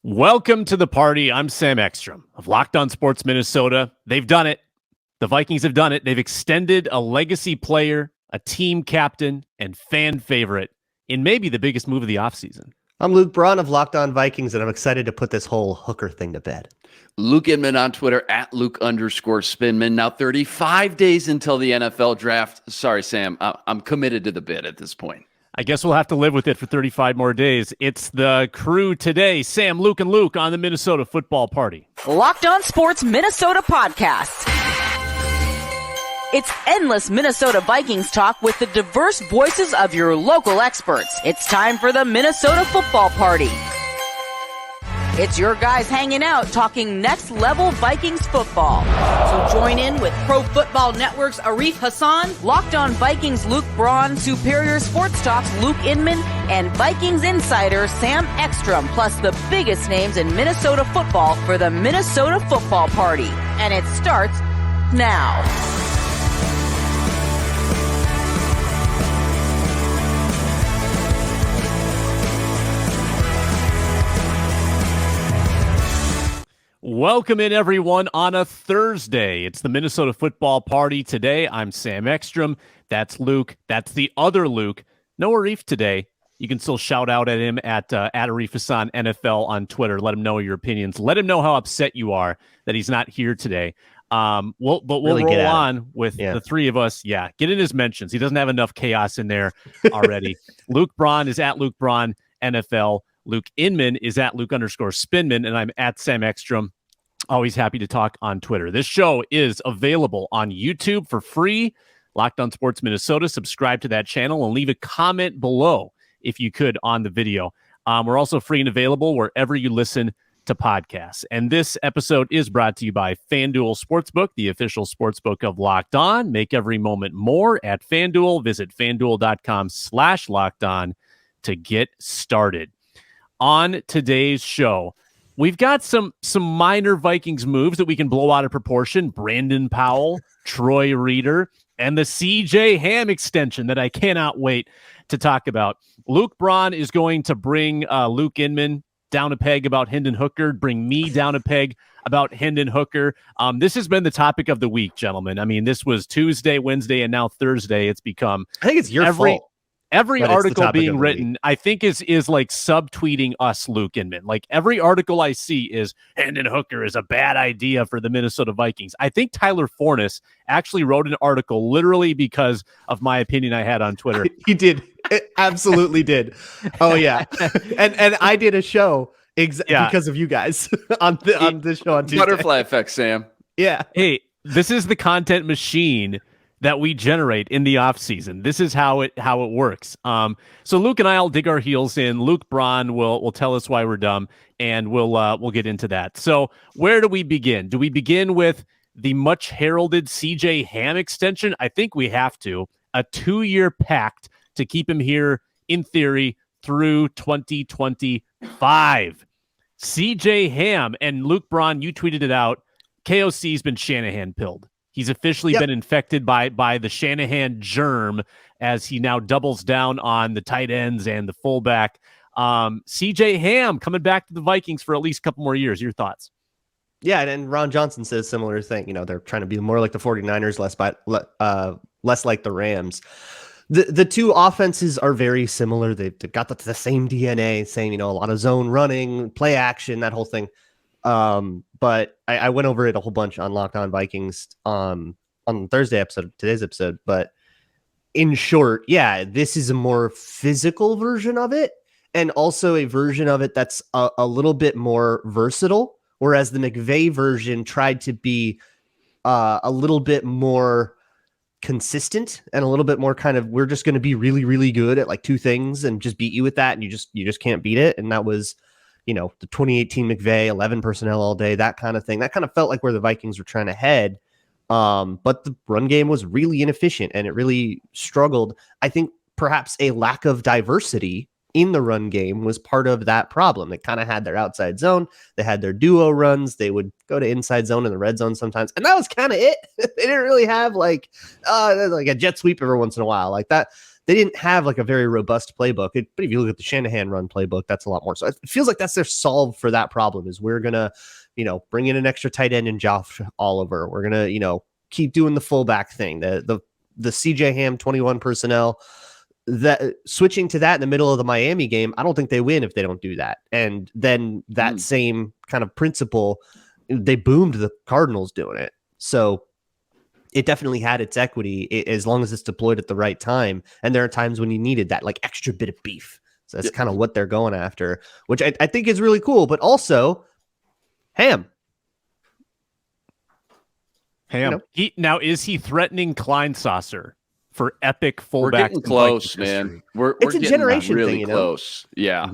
Welcome to the party. I'm Sam Ekstrom of Locked On Sports Minnesota. They've done it. The Vikings have done it. They've extended a legacy player, a team captain, and fan favorite in maybe the biggest move of the offseason. I'm Luke Braun of Locked On Vikings, and I'm excited to put this whole Hooker thing to bed. Luke Inman on Twitter at Luke_Spinman. Now 35 days until the NFL draft. Sorry, Sam. I'm committed to the bid at this point. I guess we'll have to live with it for 35 more days. It's the crew today. Sam, Luke, and Luke on the Minnesota Football Party. Locked On Sports Minnesota podcast. It's endless Minnesota Vikings talk with the diverse voices of your local experts. It's time for the Minnesota Football Party. It's your guys hanging out talking next-level Vikings football. So join in with Pro Football Network's Arif Hassan, Locked On Vikings Luke Braun, Superior Sports Talk's Luke Inman, and Vikings insider Sam Ekstrom, plus the biggest names in Minnesota football for the Minnesota Football Party. And it starts now. Welcome in, everyone, on a Thursday. It's the Minnesota Football Party. Today, I'm Sam Ekstrom. That's Luke. That's the other Luke. No Arif today. You can still shout out at him at Arif Hassan NFL on Twitter. Let him know your opinions. Let him know how upset you are that he's not here today. We'll really roll on with the three of us. Yeah, get in his mentions. He doesn't have enough chaos in there already. Luke Braun is at Luke Braun NFL. Luke Inman is at Luke_Spinman, and I'm at Sam Ekstrom. Always happy to talk on Twitter. This show is available on YouTube for free. Locked On Sports Minnesota. Subscribe to that channel and leave a comment below if you could on the video. We're also free and available wherever you listen to podcasts. And this episode is brought to you by FanDuel Sportsbook, the official sportsbook of Locked On. Make every moment more at FanDuel. Visit FanDuel.com/LockedOn to get started. On today's show, we've got some minor Vikings moves that we can blow out of proportion. Brandon Powell, Troy Reeder, and the CJ Ham extension that I cannot wait to talk about. Luke Braun is going to bring Luke Inman down a peg about Hendon Hooker, bring me down a peg about Hendon Hooker. This has been the topic of the week, gentlemen. I mean, this was Tuesday, Wednesday, and now Thursday. It's become... I think it's your fault. Every article being written, I think is like subtweeting us, Luke Inman. Like every article I see is Hendon Hooker is a bad idea for the Minnesota Vikings. I think Tyler Fornes actually wrote an article literally because of my opinion I had on Twitter. He did. It absolutely did. Oh yeah. and I did a show because of you guys on this show on Tuesday. Butterfly effect, Sam. Yeah. Hey, this is the content machine that we generate in the offseason. This is how it works. So Luke and I'll dig our heels in. Luke Braun will tell us why we're dumb, and we'll get into that. So where do we begin? Do we begin with the much heralded CJ Ham extension? I think we have to. A 2-year pact to keep him here, in theory, through 2025. CJ Ham, and Luke Braun, you tweeted it out, KOC's been Shanahan-pilled. He's officially been infected by the Shanahan germ as he now doubles down on the tight ends and the fullback. CJ Ham coming back to the Vikings for at least a couple more years. Your thoughts? Yeah, and Ron Johnson says similar thing. You know, they're trying to be more like the 49ers, less like the Rams. The two offenses are very similar. They've got the same DNA, same, a lot of zone running, play action, that whole thing. But I went over it a whole bunch on Locked On Vikings on Thursday episode, today's episode. But in short, yeah, this is a more physical version of it, and also a version of it that's a little bit more versatile. Whereas the McVay version tried to be a little bit more consistent and a little bit more kind of, we're just going to be really, really good at like two things and just beat you with that, and you just can't beat it. And that was, the 2018 McVay, 11 personnel all day, that kind of thing. That kind of felt like where the Vikings were trying to head. But the run game was really inefficient and it really struggled. I think perhaps a lack of diversity in the run game was part of that problem. They kind of had their outside zone. They had their duo runs. They would go to inside zone in the red zone sometimes. And that was kind of it. They didn't really have like a jet sweep every once in a while. Like that they didn't have like a very robust playbook. But if you look at the Shanahan run playbook, that's a lot more. So it feels like that's their solve for that problem is we're going to, bring in an extra tight end in Josh Oliver. We're going to, keep doing the fullback thing, the CJ Ham 21 personnel. That switching to that in the middle of the Miami game, I don't think they win if they don't do that. And then that same kind of principle, they boomed the Cardinals doing it. So it definitely had its equity as long as it's deployed at the right time. And there are times when you needed that like extra bit of beef. So that's kind of what they're going after, which I think is really cool. But also, Ham. Now, is he threatening Kleinsasser for epic fullback? We're getting close, man. We're it's a getting generation really thing, close. Yeah.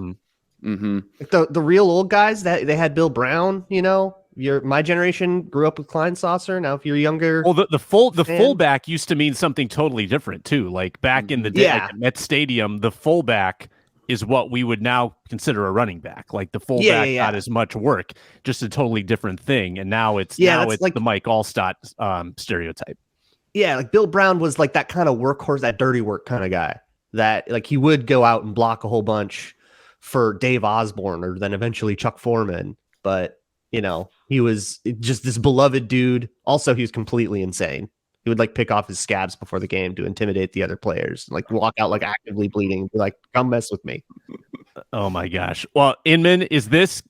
Like the real old guys that they had Bill Brown, my generation grew up with Kleinsasser. Now, if you're younger, well, the fullback used to mean something totally different too. Like back in the day, like at Met Stadium, the fullback is what we would now consider a running back. Like the fullback got as much work, just a totally different thing. And now it's like the Mike Allstott stereotype. Yeah, like Bill Brown was like that kind of workhorse, that dirty work kind of guy that like he would go out and block a whole bunch for Dave Osborne or then eventually Chuck Foreman. But, he was just this beloved dude. Also, he was completely insane. He would like pick off his scabs before the game to intimidate the other players and like walk out like actively bleeding and be like, come mess with me. Oh my gosh. Well, Inman, is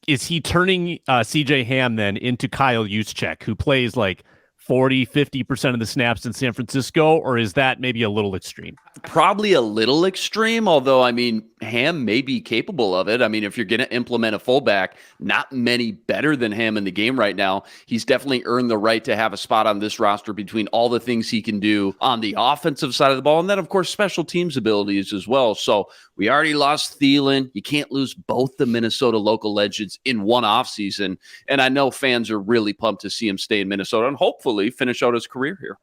he turning CJ Ham then into Kyle Juszczyk, who plays like 40-50% of the snaps in San Francisco, or is that maybe a little extreme? Probably a little extreme, although, Ham may be capable of it. If you're going to implement a fullback, not many better than Ham in the game right now. He's definitely earned the right to have a spot on this roster between all the things he can do on the offensive side of the ball, and then, of course, special teams abilities as well. So we already lost Thielen. You can't lose both the Minnesota local legends in one offseason, and I know fans are really pumped to see him stay in Minnesota and hopefully finish out his career here.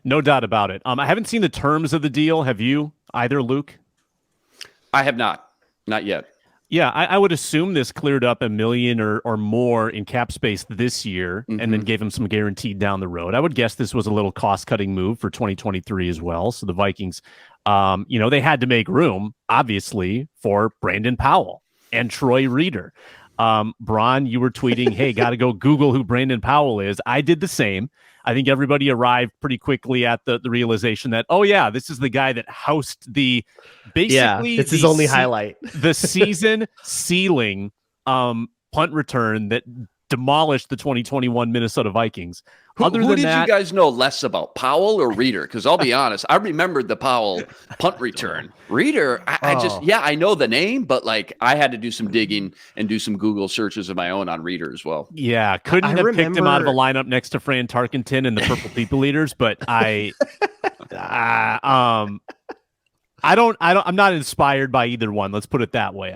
No doubt about it. I haven't seen the terms of the deal. Have you either, Luke? I have not. Not yet. Yeah, I would assume this cleared up $1 million or more in cap space this year and then gave him some guaranteed down the road. I would guess this was a little cost-cutting move for 2023 as well. So the Vikings, they had to make room, obviously, for Brandon Powell and Troy Reeder. Braun, you were tweeting, hey, got to go Google who Brandon Powell is. I did the same. I think everybody arrived pretty quickly at the realization that, this is the guy that housed it's his only highlight. The season ceiling punt return that demolished the 2021 Minnesota Vikings. Who did you guys know less about, Powell or Reeder? Because I'll be honest, I remembered the Powell punt return. Reeder, I know the name, but like I had to do some digging and do some Google searches of my own on Reeder as well. Yeah, couldn't have picked him out of a lineup next to Fran Tarkenton and the Purple People Eaters, but I'm not inspired by either one. Let's put it that way.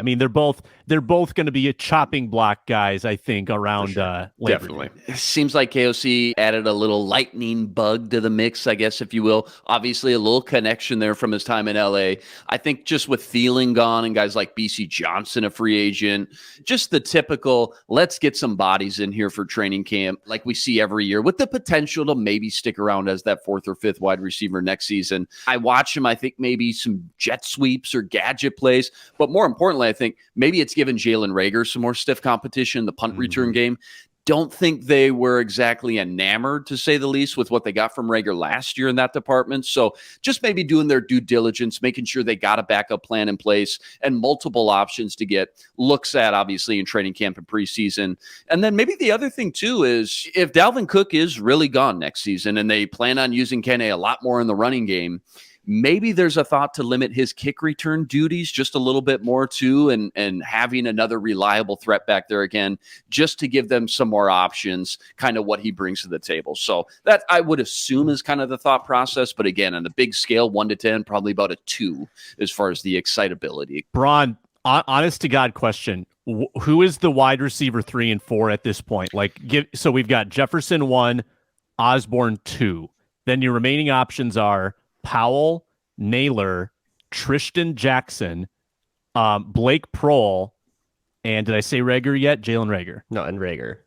They're both going to be a chopping block guys, I think, around Definitely. It seems like KOC added a little lightning bug to the mix, I guess, if you will. Obviously, a little connection there from his time in LA. I think just with Thielen gone and guys like BC Johnson, a free agent, just the typical, let's get some bodies in here for training camp like we see every year with the potential to maybe stick around as that 4th or 5th wide receiver next season. I watch him, I think maybe some jet sweeps or gadget plays, but more importantly, I think maybe it's given Jalen Reagor some more stiff competition in the punt return game. Don't think they were exactly enamored, to say the least, with what they got from Reagor last year in that department. So just maybe doing their due diligence, making sure they got a backup plan in place and multiple options to get looks at, obviously, in training camp and preseason. And then maybe the other thing, too, is if Dalvin Cook is really gone next season and they plan on using Kene a lot more in the running game, maybe there's a thought to limit his kick return duties just a little bit more too, and having another reliable threat back there again, just to give them some more options, kind of what he brings to the table. So that I would assume is kind of the thought process. But again, on the big scale, 1 to 10, probably about a 2 as far as the excitability. Braun, honest to God question. Who is the wide receiver 3 and 4 at this point? So we've got Jefferson 1, Osborne 2. Then your remaining options are Powell, Naylor, Tristan Jackson, Blake Prohl, and did I say Reagor yet? Jalen Reagor. No, and Reagor.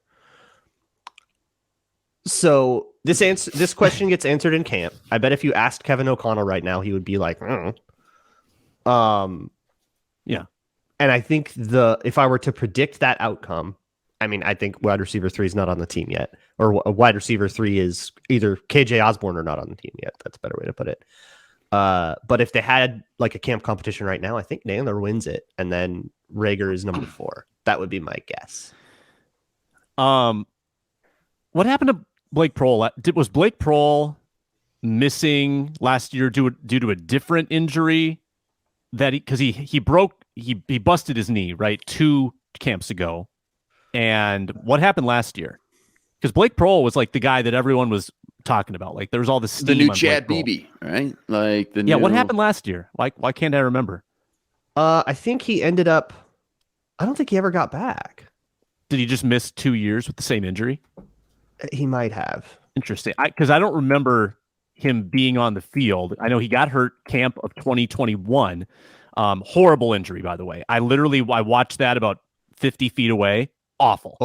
So this question gets answered in camp. I bet if you asked Kevin O'Connell right now, he would be like, Yeah. And I think if I were to predict that outcome, I mean, I think wide receiver 3 is not on the team yet, or a wide receiver 3 is either KJ Osborne or not on the team yet. That's a better way to put it. But if they had like a camp competition right now, I think Naylor wins it, and then Reagor is number 4. That would be my guess. What happened to Blake Prohl? Was Blake Prohl missing last year due to a different injury? That because he busted his knee, right, 2 camps ago. And what happened last year? Because Blake Prohl was like the guy that everyone was talking about. Like there was all this steam. The new on Chad Blake Prohl. Beebe, right? Like the yeah. What happened last year? Why can't I remember? I think he ended up. I don't think he ever got back. Did he just miss 2 years with the same injury? He might have. Interesting. Because I don't remember him being on the field. I know he got hurt camp of 2021. Horrible injury, by the way. I watched that about 50 feet away. Awful.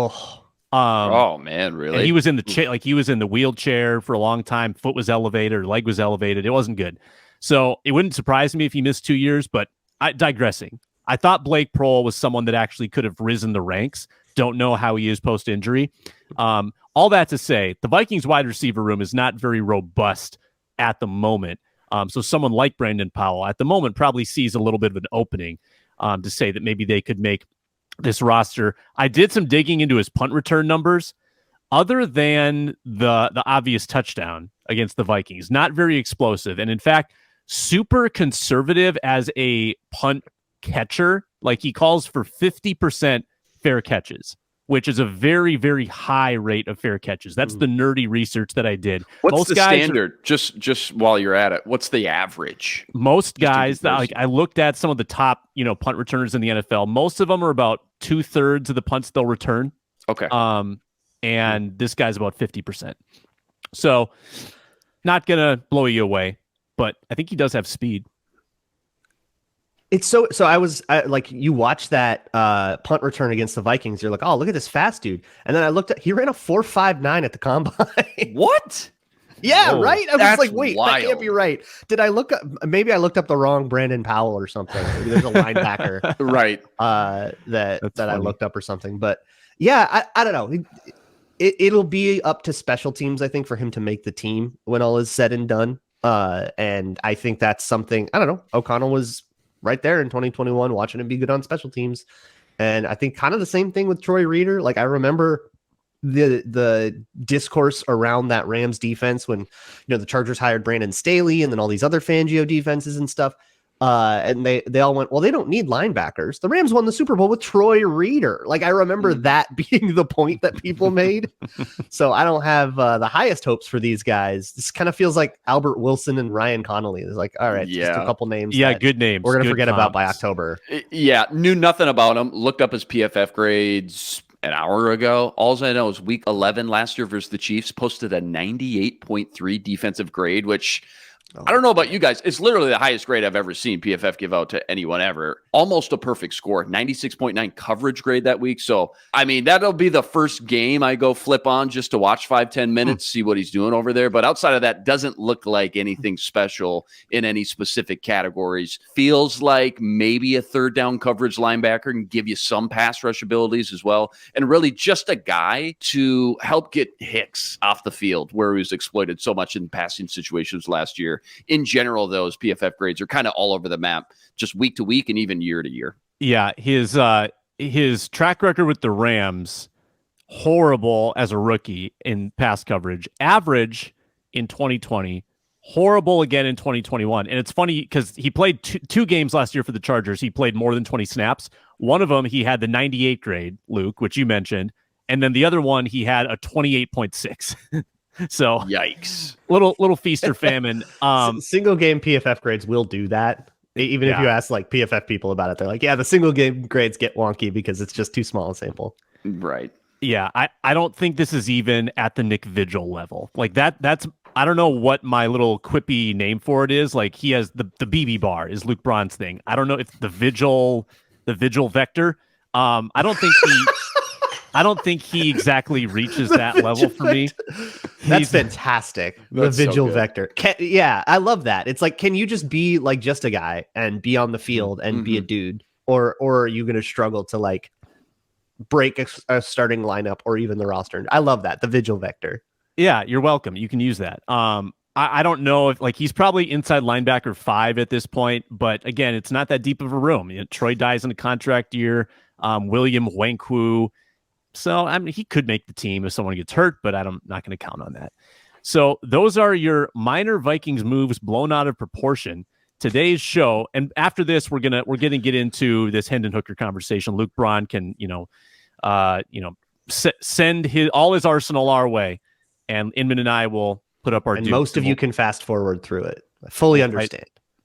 Oh man, really? And he was in the he was in the wheelchair for a long time. Foot was elevated, or leg was elevated. It wasn't good. So it wouldn't surprise me if he missed 2 years. But digressing, I thought Blake Prohl was someone that actually could have risen the ranks. Don't know how he is post injury. All that to say, the Vikings wide receiver room is not very robust at the moment. So someone like Brandon Powell at the moment probably sees a little bit of an opening to say that maybe they could make this roster. I did some digging into his punt return numbers. Other than the obvious touchdown against the Vikings, not very explosive. And in fact, super conservative as a punt catcher. Like he calls for 50% fair catches, which is a very, very high rate of fair catches. That's the nerdy research that I did. What's most the standard? Just while you're at it, what's the average? Most guys, I looked at some of the top, punt returners in the NFL. Most of them are about 2/3 of the punts they'll return. Okay. And this guy's about 50%. So not gonna blow you away, but I think he does have speed. It's so you watch that punt return against the Vikings. You're like, oh, look at this fast dude. And then I looked at, he ran a 4.59 at the combine. What? Yeah, Whoa, right. I was like, wait, wild. that can't be right. Did I look up? Maybe I looked up the wrong Brandon Powell or something. Maybe there's a linebacker, Right? That I looked up or something. But yeah, I don't know. It'll be up to special teams, I think, for him to make the team when all is said and done. And I think that's something. I don't know. O'Connell was right there in 2021 watching him be good on special teams. And I think kind of the same thing with Troy Reeder. Like I remember the discourse around that Rams defense when, the Chargers hired Brandon Staley and then all these other Fangio defenses and stuff. And they all went, well, they don't need linebackers. The Rams won the Super Bowl with Troy Reeder. Like I remember that being the point that people made. So I don't have the highest hopes for these guys. This kind of feels like Albert Wilson and Ryan Connolly. It's like, all right, just a couple names. Yeah, good names. We're gonna good forget comps. about by October. Yeah, knew nothing about him. Looked up his PFF grades an hour ago. All I know is week 11 last year versus the Chiefs posted a 98.3 defensive grade, which I don't know about you guys. It's literally the highest grade I've ever seen PFF give out to anyone ever. Almost a perfect score, 96.9 coverage grade that week. So, I mean, that'll be the first game I go flip on just to watch 5-10 minutes, see what he's doing over there. But outside of that, doesn't look like anything special in any specific categories. Feels like maybe a third down coverage linebacker can give you some pass rush abilities as well. And really just a guy to help get Hicks off the field where he was exploited so much in passing situations last year. In general, those PFF grades are kind of all over the map, just week to week and even year to year. Yeah, his track record with the Rams, horrible as a rookie in pass coverage, average in 2020, horrible again in 2021. And it's funny because he played two games last year for the Chargers. He played more than 20 snaps. One of them, he had the 98 grade, Luke, which you mentioned. And then the other one, he had a 28.6. So yikes, little feast or famine. Single game PFF grades will do that. Even if you ask like PFF people about it, they're like, yeah, the single game grades get wonky because it's just too small a sample. Right. Yeah. I don't think this is even at the Nick Vigil level. Like that's, I don't know what my little quippy name for it is. Like he has the BB bar is Luke Braun's thing. I don't know if the Vigil vector. I don't think he exactly reaches that level for me. That's fantastic. That's the so vigil good. vector. Yeah, I love that. It's like, can you just be like just a guy and be on the field and be a dude, or are you going to struggle to like break a starting lineup or even the roster? I love that, the vigil vector. Yeah, you're welcome. You can use that. I don't know if like he's probably inside linebacker 5 at this point, but again, it's not that deep of a room. You know, Troy Dye's in a contract year. William Wankwu. So I mean, he could make the team if someone gets hurt, but I'm not going to count on that. So those are your minor Vikings moves blown out of proportion. Today's show, and after this, we're gonna get into this Hendon Hooker conversation. Luke Braun can send all his arsenal our way, and Inman and I will put up our. And most of you can fast forward through it. I fully understand.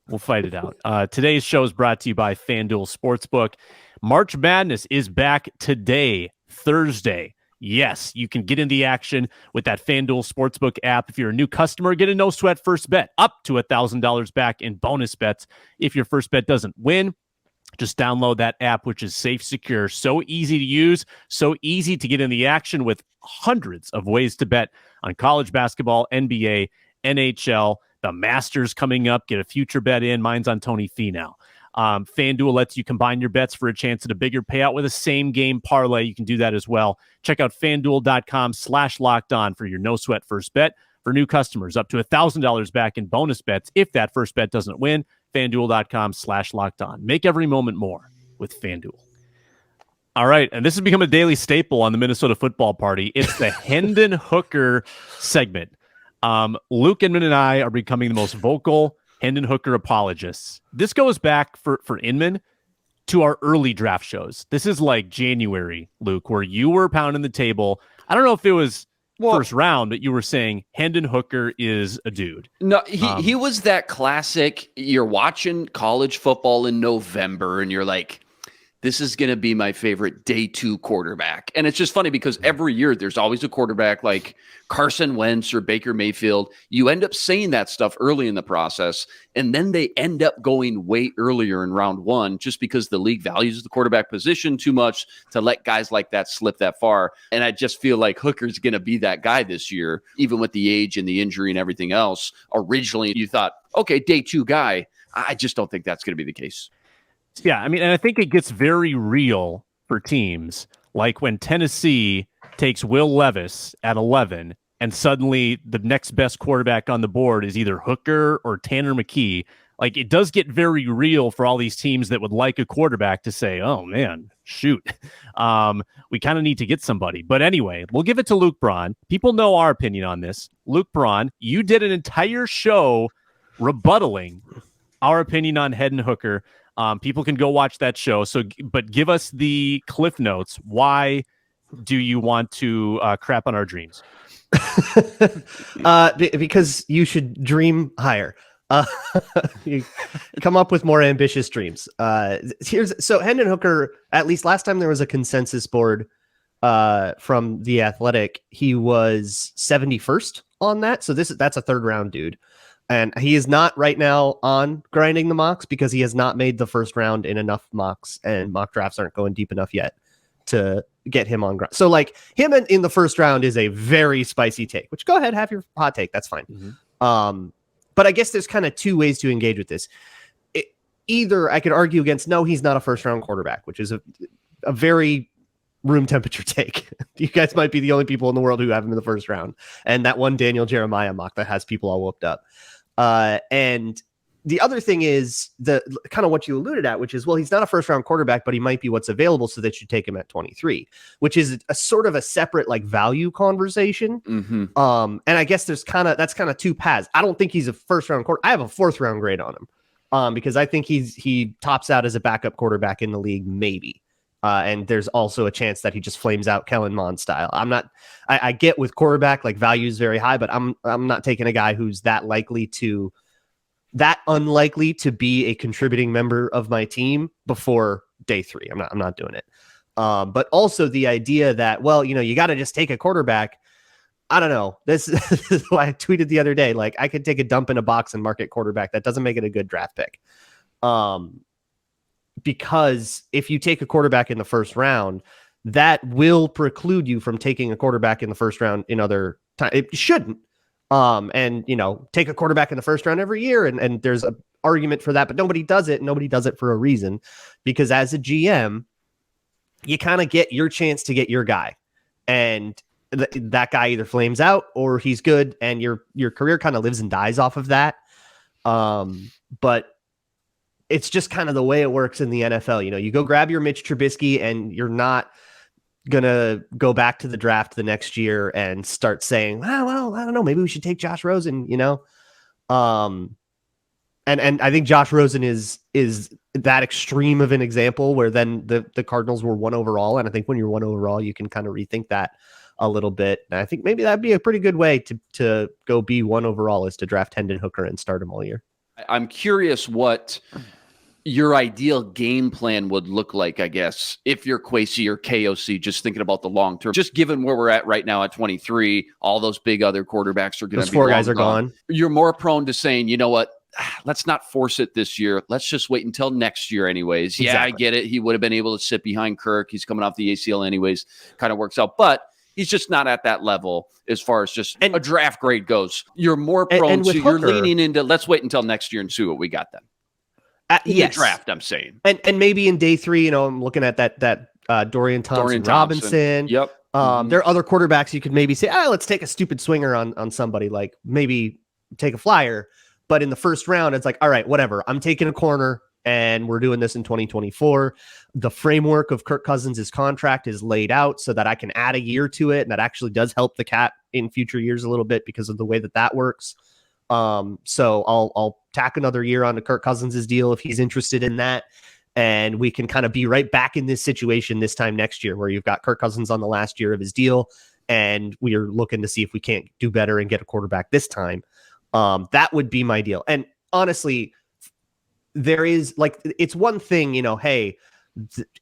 We'll fight it out. Today's show is brought to you by FanDuel Sportsbook. March Madness is back today, Thursday. Yes, you can get in the action with that FanDuel Sportsbook app. If you're a new customer, get a no-sweat first bet up to $1,000 back in bonus bets. If your first bet doesn't win, just download that app, which is safe, secure, so easy to use, so easy to get in the action with hundreds of ways to bet on college basketball, NBA, NHL, the Masters coming up. Get a future bet in. Mine's on Tony Finau. FanDuel lets you combine your bets for a chance at a bigger payout with a same game parlay. You can do that as well. Check out FanDuel.com/lockedon for your no sweat first bet for new customers, up to $1,000 back in bonus bets if that first bet doesn't win. FanDuel.com/lockedon. Make every moment more with FanDuel. All right, and this has become a daily staple on the Minnesota Football Party. It's the Hendon Hooker segment. Luke Inman and I are becoming the most vocal Hendon Hooker apologists. This goes back for Inman to our early draft shows. This is like January, Luke, where you were pounding the table. I don't know if it was first round, but you were saying Hendon Hooker is a dude. No, he was that classic. You're watching college football in November and you're like, this is going to be my favorite day 2 quarterback. And it's just funny because every year there's always a quarterback like Carson Wentz or Baker Mayfield. You end up saying that stuff early in the process, and then they end up going way earlier in round 1 just because the league values the quarterback position too much to let guys like that slip that far. And I just feel like Hooker's going to be that guy this year, even with the age and the injury and everything else. Originally, you thought, okay, day 2 guy. I just don't think that's going to be the case. Yeah, I mean, and I think it gets very real for teams, like when Tennessee takes Will Levis at 11, and suddenly the next best quarterback on the board is either Hooker or Tanner McKee. Like, it does get very real for all these teams that would like a quarterback to say, oh, man, shoot, we kind of need to get somebody. But anyway, we'll give it to Luke Braun. People know our opinion on this. Luke Braun, you did an entire show rebuttaling our opinion on Hendon Hooker. People can go watch that show. But give us the cliff notes. Why do you want to crap on our dreams? Because you should dream higher. You come up with more ambitious dreams. So Hendon Hooker, at least last time there was a consensus board from The Athletic, he was 71st on that. So that's a 3rd round dude. And he is not right now on grinding the mocks because he has not made the first round in enough mocks, and mock drafts aren't going deep enough yet to get him on grind. So like him in the first round is a very spicy take, which go ahead, have your hot take. That's fine. Mm-hmm. But I guess there's kind of 2 ways to engage with this. Either I could argue against, no, he's not a first round quarterback, which is a very room temperature take. You guys might be the only people in the world who have him in the first round. And that one Daniel Jeremiah mock that has people all whooped up. And the other thing is the kind of what you alluded at, which is, well, he's not a first round quarterback, but he might be what's available, so that you take him at 23, which is a sort of a separate like value conversation. Mm-hmm. And I guess that's kind of 2 paths. I don't think he's a first round quarterback. I have a 4th round grade on him because I think he tops out as a backup quarterback in the league, maybe. And there's also a chance that he just flames out Kellen Mond style. I get with quarterback, like value is very high, but I'm not taking a guy who's that unlikely to be a contributing member of my team before day 3. I'm not doing it. But also the idea that, well, you got to just take a quarterback. I don't know. This is why I tweeted the other day, like I could take a dump in a box and market quarterback. That doesn't make it a good draft pick. Because if you take a quarterback in the first round, that will preclude you from taking a quarterback in the first round in other It shouldn't. And take a quarterback in the first round every year, and there's an argument for that, but nobody does it. Nobody does it for a reason, because as a GM, you kind of get your chance to get your guy, and that guy either flames out or he's good, and your career kind of lives and dies off of that. But it's just kind of the way it works in the NFL. You go grab your Mitch Trubisky, and you're not gonna go back to the draft the next year and start saying, well, I don't know, maybe we should take Josh Rosen, and I think Josh Rosen is that extreme of an example, where then the Cardinals were 1 overall, and I think when you're 1 overall, you can kind of rethink that a little bit. And I think maybe that'd be a pretty good way to go be 1 overall, is to draft Hendon Hooker and start him all year. I'm curious what your ideal game plan would look like, I guess, if you're Kwesi or KOC, just thinking about the long term. Just given where we're at right now at 23, all those big other quarterbacks are going to be 4 guys are gone. You're more prone to saying, you know what, let's not force it this year. Let's just wait until next year anyways. Exactly. Yeah, I get it. He would have been able to sit behind Kirk. He's coming off the ACL anyways. Kind of works out. But he's just not at that level as far as just a draft grade goes. You're more prone to, you're leaning into, let's wait until next year and see what we got then. Yes. Draft, I'm saying. And maybe in day 3, I'm looking at that Dorian Thompson Robinson. Yep. There are other quarterbacks you could maybe say, let's take a stupid swinger on somebody, like maybe take a flyer. But in the first round, it's like, all right, whatever. I'm taking a corner, and we're doing this in 2024. The framework of Kirk Cousins' contract is laid out so that I can add a year to it. And that actually does help the cap in future years a little bit because of the way that works. So I'll tack another year onto Kirk Cousins' deal if he's interested in that. And we can kind of be right back in this situation this time next year, where you've got Kirk Cousins on the last year of his deal, and we are looking to see if we can't do better and get a quarterback this time. That would be my deal. And honestly, there is it's one thing, hey,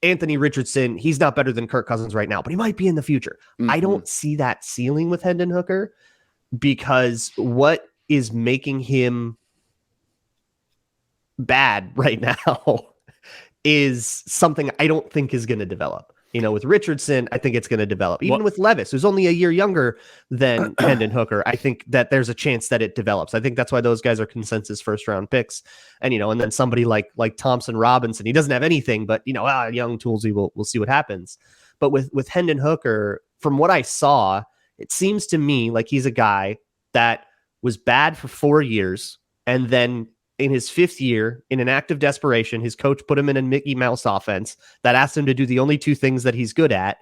Anthony Richardson, he's not better than Kirk Cousins right now, but he might be in the future. Mm-hmm. I don't see that ceiling with Hendon Hooker, because what is making him bad right now is something I don't think is going to develop. With Richardson, I think it's going to develop. Even with Levis, who's only a year younger than Hendon Hooker, I think that there's a chance that it develops. I think that's why those guys are consensus first-round picks. And, and then somebody like Thompson Robinson, he doesn't have anything, but, young Toolsy, we'll see what happens. But with Hendon Hooker, from what I saw, it seems to me like he's a guy that was bad for 4 years, and then in his 5th year, in an act of desperation, his coach put him in a Mickey Mouse offense that asked him to do the only 2 things that he's good at.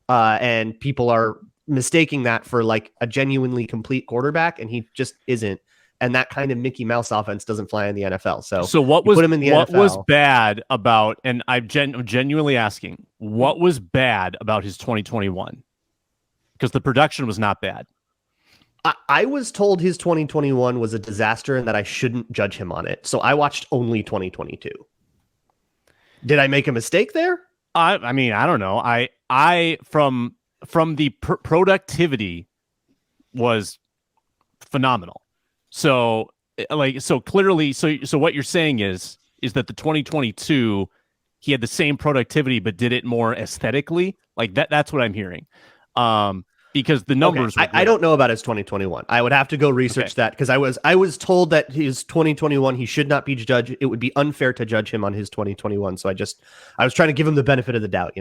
And people are mistaking that for like a genuinely complete quarterback, and he just isn't. And that kind of Mickey Mouse offense doesn't fly in the NFL. So what was, put him in the what NFL. Was bad about, and I'm genuinely asking, what was bad about his 2021? Because the production was not bad. I was told his 2021 was a disaster and that I shouldn't judge him on it. So I watched only 2022. Did I make a mistake there? I mean, I don't know. I from the productivity was phenomenal. So clearly, so what you're saying is that the 2022, he had the same productivity, but did it more aesthetically. Like that's what I'm hearing. Because the numbers, okay. I don't know about his 2021. I would have to go research that, because I was told that his 2021, he should not be judged. It would be unfair to judge him on his 2021. So I was trying to give him the benefit of the doubt,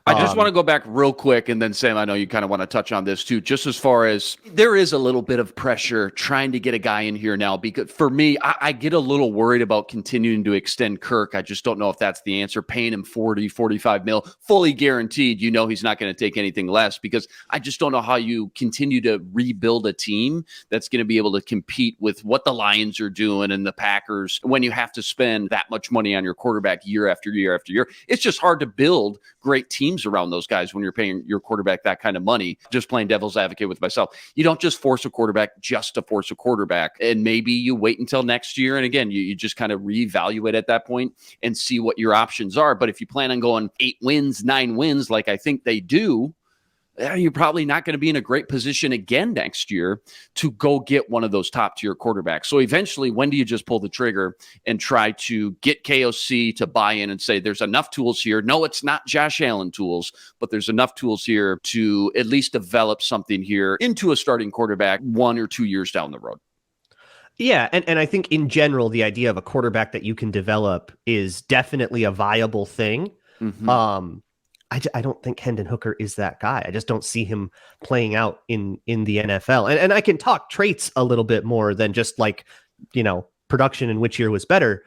I just want to go back real quick, and then Sam, I know you kind of want to touch on this too, just as far as there is a little bit of pressure trying to get a guy in here now, because for me, I get a little worried about continuing to extend Kirk. I just don't know if that's the answer. Paying him 45 mil, fully guaranteed, he's not going to take anything less, because I just don't know how you continue to rebuild a team that's going to be able to compete with what the Lions are doing and the Packers when you have to spend that much money on your quarterback year after year after year. It's just hard to build great teams around those guys when you're paying your quarterback that kind of money. Just playing devil's advocate with myself, you don't just force a quarterback just to force a quarterback, and maybe you wait until next year, and again, you just kind of reevaluate at that point and see what your options are. But if you plan on going 8 wins, 9 wins, like I think they do, you're probably not going to be in a great position again next year to go get one of those top tier quarterbacks. So eventually, when do you just pull the trigger and try to get KOC to buy in and say, there's enough tools here? No, it's not Josh Allen tools, but there's enough tools here to at least develop something here into a starting quarterback 1 or 2 years down the road. Yeah, and I think in general, the idea of a quarterback that you can develop is definitely a viable thing. Mm-hmm. I don't think Hendon Hooker is that guy. I just don't see him playing out in the NFL. And I can talk traits a little bit more than just like, production in which year was better.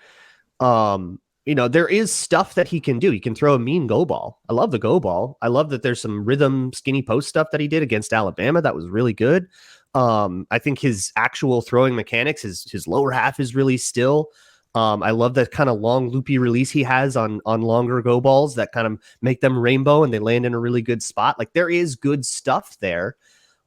There is stuff that he can do. He can throw a mean go ball. I love the go ball. I love that there's some rhythm skinny post stuff that he did against Alabama. That was really good. I think his actual throwing mechanics, his lower half is really still. I love that kind of long loopy release he has on longer go balls that kind of make them rainbow and they land in a really good spot. Like there is good stuff there.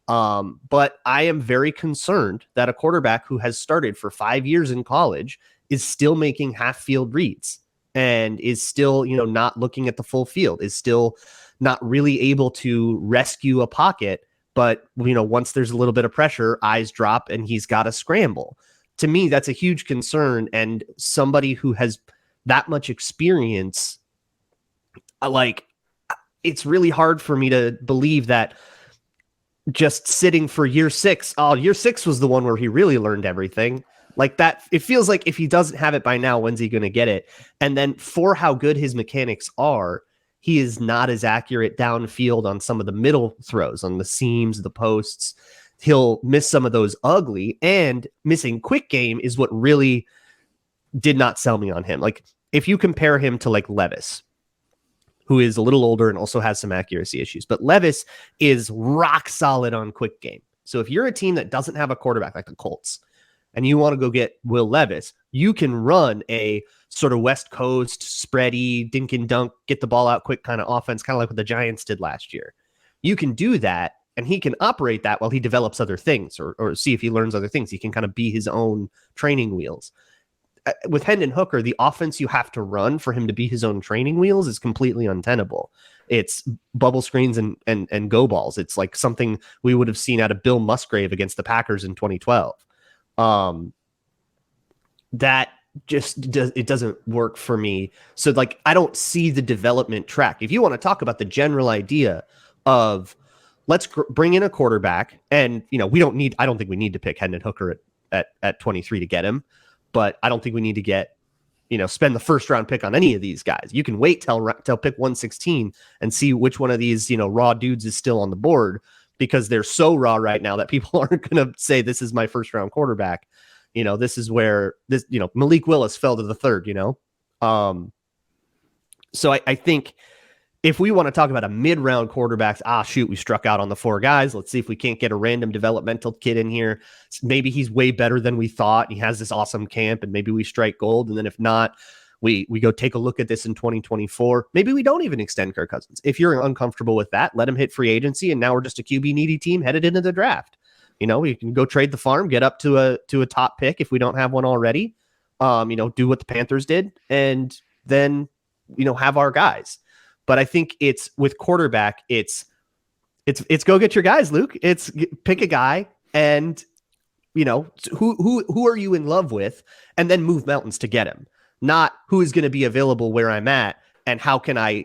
But I am very concerned that a quarterback who has started for 5 years in college is still making half field reads and is still, not looking at the full field, is still not really able to rescue a pocket. But, once there's a little bit of pressure, eyes drop and he's got to scramble. To me, that's a huge concern. And somebody who has that much experience, it's really hard for me to believe that just sitting for year 6. Oh, year 6 was the one where he really learned everything. Like that, it feels like if he doesn't have it by now, when's he going to get it? And then for how good his mechanics are, he is not as accurate downfield on some of the middle throws, on the seams, the posts. He'll miss some of those ugly, and missing quick game is what really did not sell me on him. Like if you compare him to like Levis, who is a little older and also has some accuracy issues, but Levis is rock solid on quick game. So if you're a team that doesn't have a quarterback like the Colts and you want to go get Will Levis, you can run a sort of West Coast spready, dink and dunk, get the ball out quick kind of offense, kind of like what the Giants did last year. You can do that, and he can operate that while he develops other things or see if he learns other things. He can kind of be his own training wheels. With Hendon Hooker, the offense you have to run for him to be his own training wheels is completely untenable. It's bubble screens and go balls. It's like something we would have seen out of Bill Musgrave against the Packers in 2012. That just doesn't work for me. So like, I don't see the development track. If you want to talk about the general idea of let's bring in a quarterback, and I don't think we need to pick Hendon Hooker at 23 to get him, but I don't think we need to get, spend the first round pick on any of these guys. You can wait till pick 116 and see which one of these, raw dudes is still on the board, because they're so raw right now that people aren't going to say, this is my first round quarterback. This is where this, Malik Willis fell to the third, So I think if we want to talk about a mid-round quarterbacks, we struck out on the 4 guys. Let's see if we can't get a random developmental kid in here. Maybe he's way better than we thought. He has this awesome camp, and maybe we strike gold. And then if not, we go take a look at this in 2024. Maybe we don't even extend Kirk Cousins. If you're uncomfortable with that, let him hit free agency, and now we're just a QB needy team headed into the draft. We can go trade the farm, get up to a top pick if we don't have one already. Do what the Panthers did, and then have our guys. But I think it's with quarterback, it's go get your guys, Luke. It's pick a guy, and who are you in love with, and then move mountains to get him. Not who is going to be available where I'm at, and how can I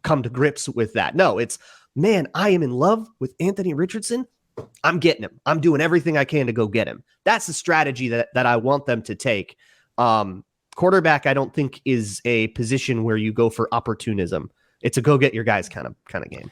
come to grips with that. No, it's, man, I am in love with Anthony Richardson. I'm getting him. I'm doing everything I can to go get him. That's the strategy that I want them to take. Quarterback, I don't think, is a position where you go for opportunism. It's a go get your guys kind of game.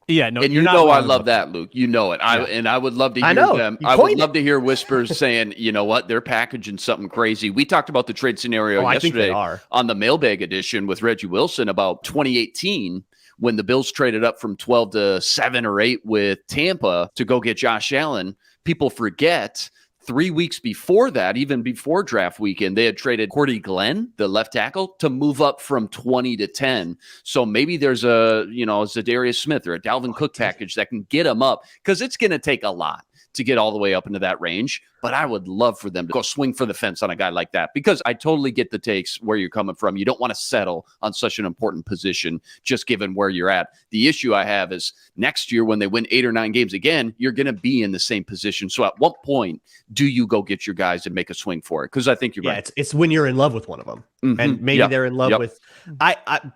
Yeah, no, and I love that, Luke. You know it. I would love to hear them. I would love to hear whispers saying, you know what, they're packaging something crazy. We talked about the trade scenario yesterday on the mailbag edition with Reggie Wilson about 2018. When the Bills traded up from 12 to 7 or 8 with Tampa to go get Josh Allen. People forget 3 weeks before that, even before draft weekend, they had traded Cordy Glenn, the left tackle, to move up from 20 to 10. So maybe there's a za'darius Smith or a Dalvin Cook package that can get him up, because it's going to take a lot. to get all the way up into that range. But I would love for them to go swing for the fence on a guy like that, because I totally get the takes where you're coming from. You don't want to settle on such an important position, just given where you're at. The issue I have is next year when they win 8 or 9 games again, you're going to be in the same position. So at what point do you go get your guys and make a swing for it? Because I think you're right. It's when you're in love with one of them. And maybe they're in love with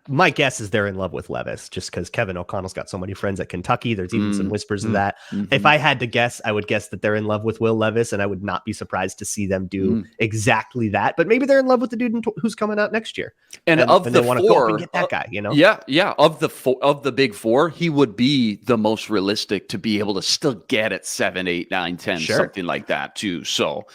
my guess is they're in love with Levis, just because Kevin O'Connell's got so many friends at Kentucky. There's even some whispers of that. If I had to guess, I would guess that they're in love with Will Levis, and I would not be surprised to see them do exactly that. But maybe they're in love with the dude who's coming out next year. And of the they want to go up and get that guy, you know? Yeah. Of the big 4, he would be the most realistic to be able to still get at 7, 8, 9, 10, something like that too. So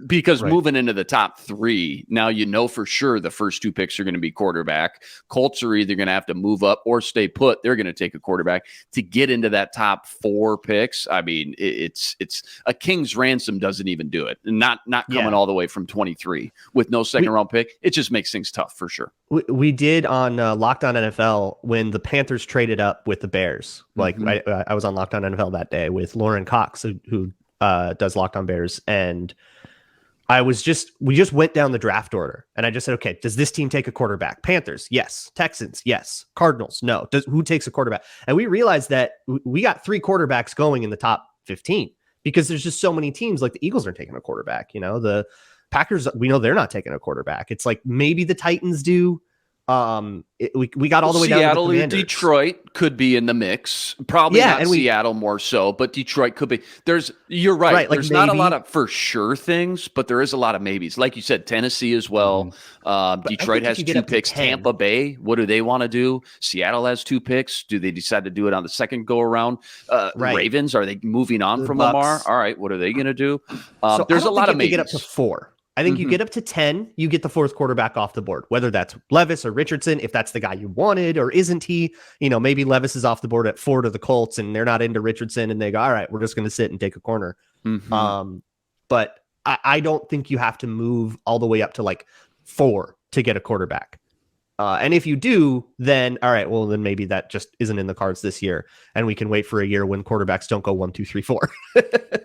because moving into the top 3, now you know for sure the first 2 picks are going to be quarterback. Colts are either going to have to move up or stay put. They're going to take a quarterback to get into that top 4 picks. I mean, it's a king's ransom doesn't even do it. Not coming all the way from 23 with no second round pick. It just makes things tough for sure. We did on Locked On NFL when the Panthers traded up with the Bears. Like I was on Locked On NFL that day with Lauren Cox, who does Locked On Bears, and we just went down the draft order, and I just said, okay, does this team take a quarterback? Panthers, yes. Texans, yes. Cardinals, no. Who takes a quarterback? And we realized that we got 3 quarterbacks going in the top 15 because there's just so many teams. Like the Eagles aren't taking a quarterback, the Packers, we know they're not taking a quarterback. It's like maybe the Titans do. We got all the way down to the Commanders. Detroit could be in the mix. Probably not Seattle more so, but Detroit could be. You're right. There's not a lot of for sure things, but there is a lot of maybes. Like you said, Tennessee as well. Detroit has 2 picks. Tampa Bay, what do they want to do? Seattle has 2 picks. Do they decide to do it on the second go around? Ravens, are they moving on from Lamar? All right, what are they going to do? So there's a lot of maybes. maybes. Get up to 4. I think you get up to 10, you get the 4th quarterback off the board, whether that's Levis or Richardson, if that's the guy you wanted, or isn't he? Maybe Levis is off the board at 4 to the Colts and they're not into Richardson and they go, all right, we're just going to sit and take a corner. But I don't think you have to move all the way up to like 4 to get a quarterback. And if you do, then all right, well, then maybe that just isn't in the cards this year. And we can wait for a year when quarterbacks don't go 1, 2, 3, 4.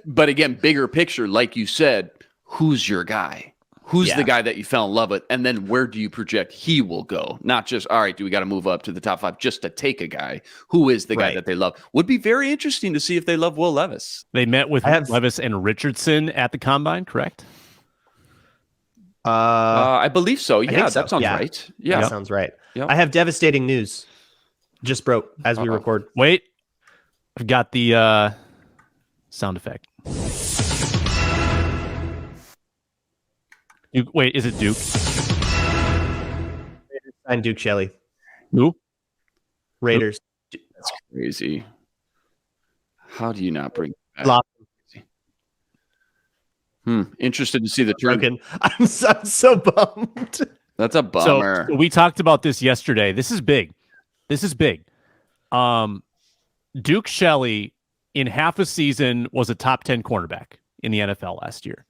But again, bigger picture, like you said, who's your guy? Who's the guy that you fell in love with? And then where do you project he will go? Not just, all right, do we got to move up to the top 5 just to take a guy? Who is the guy that they love? Would be very interesting to see if they love Will Levis. They met with Levis and Richardson at the Combine, correct? I believe so. Yeah, so. That sounds right. Yeah, that sounds right. Yep. I have devastating news. Just broke as we record. Wait, I've got the sound effect. Wait, is it Duke? Signed Duke Shelley. Who? Raiders. That's crazy. How do you not bring that back? Interested to see the trend. I'm so bummed. That's a bummer. So we talked about this yesterday. This is big. Duke Shelley in half a season was a top 10 cornerback in the NFL last year.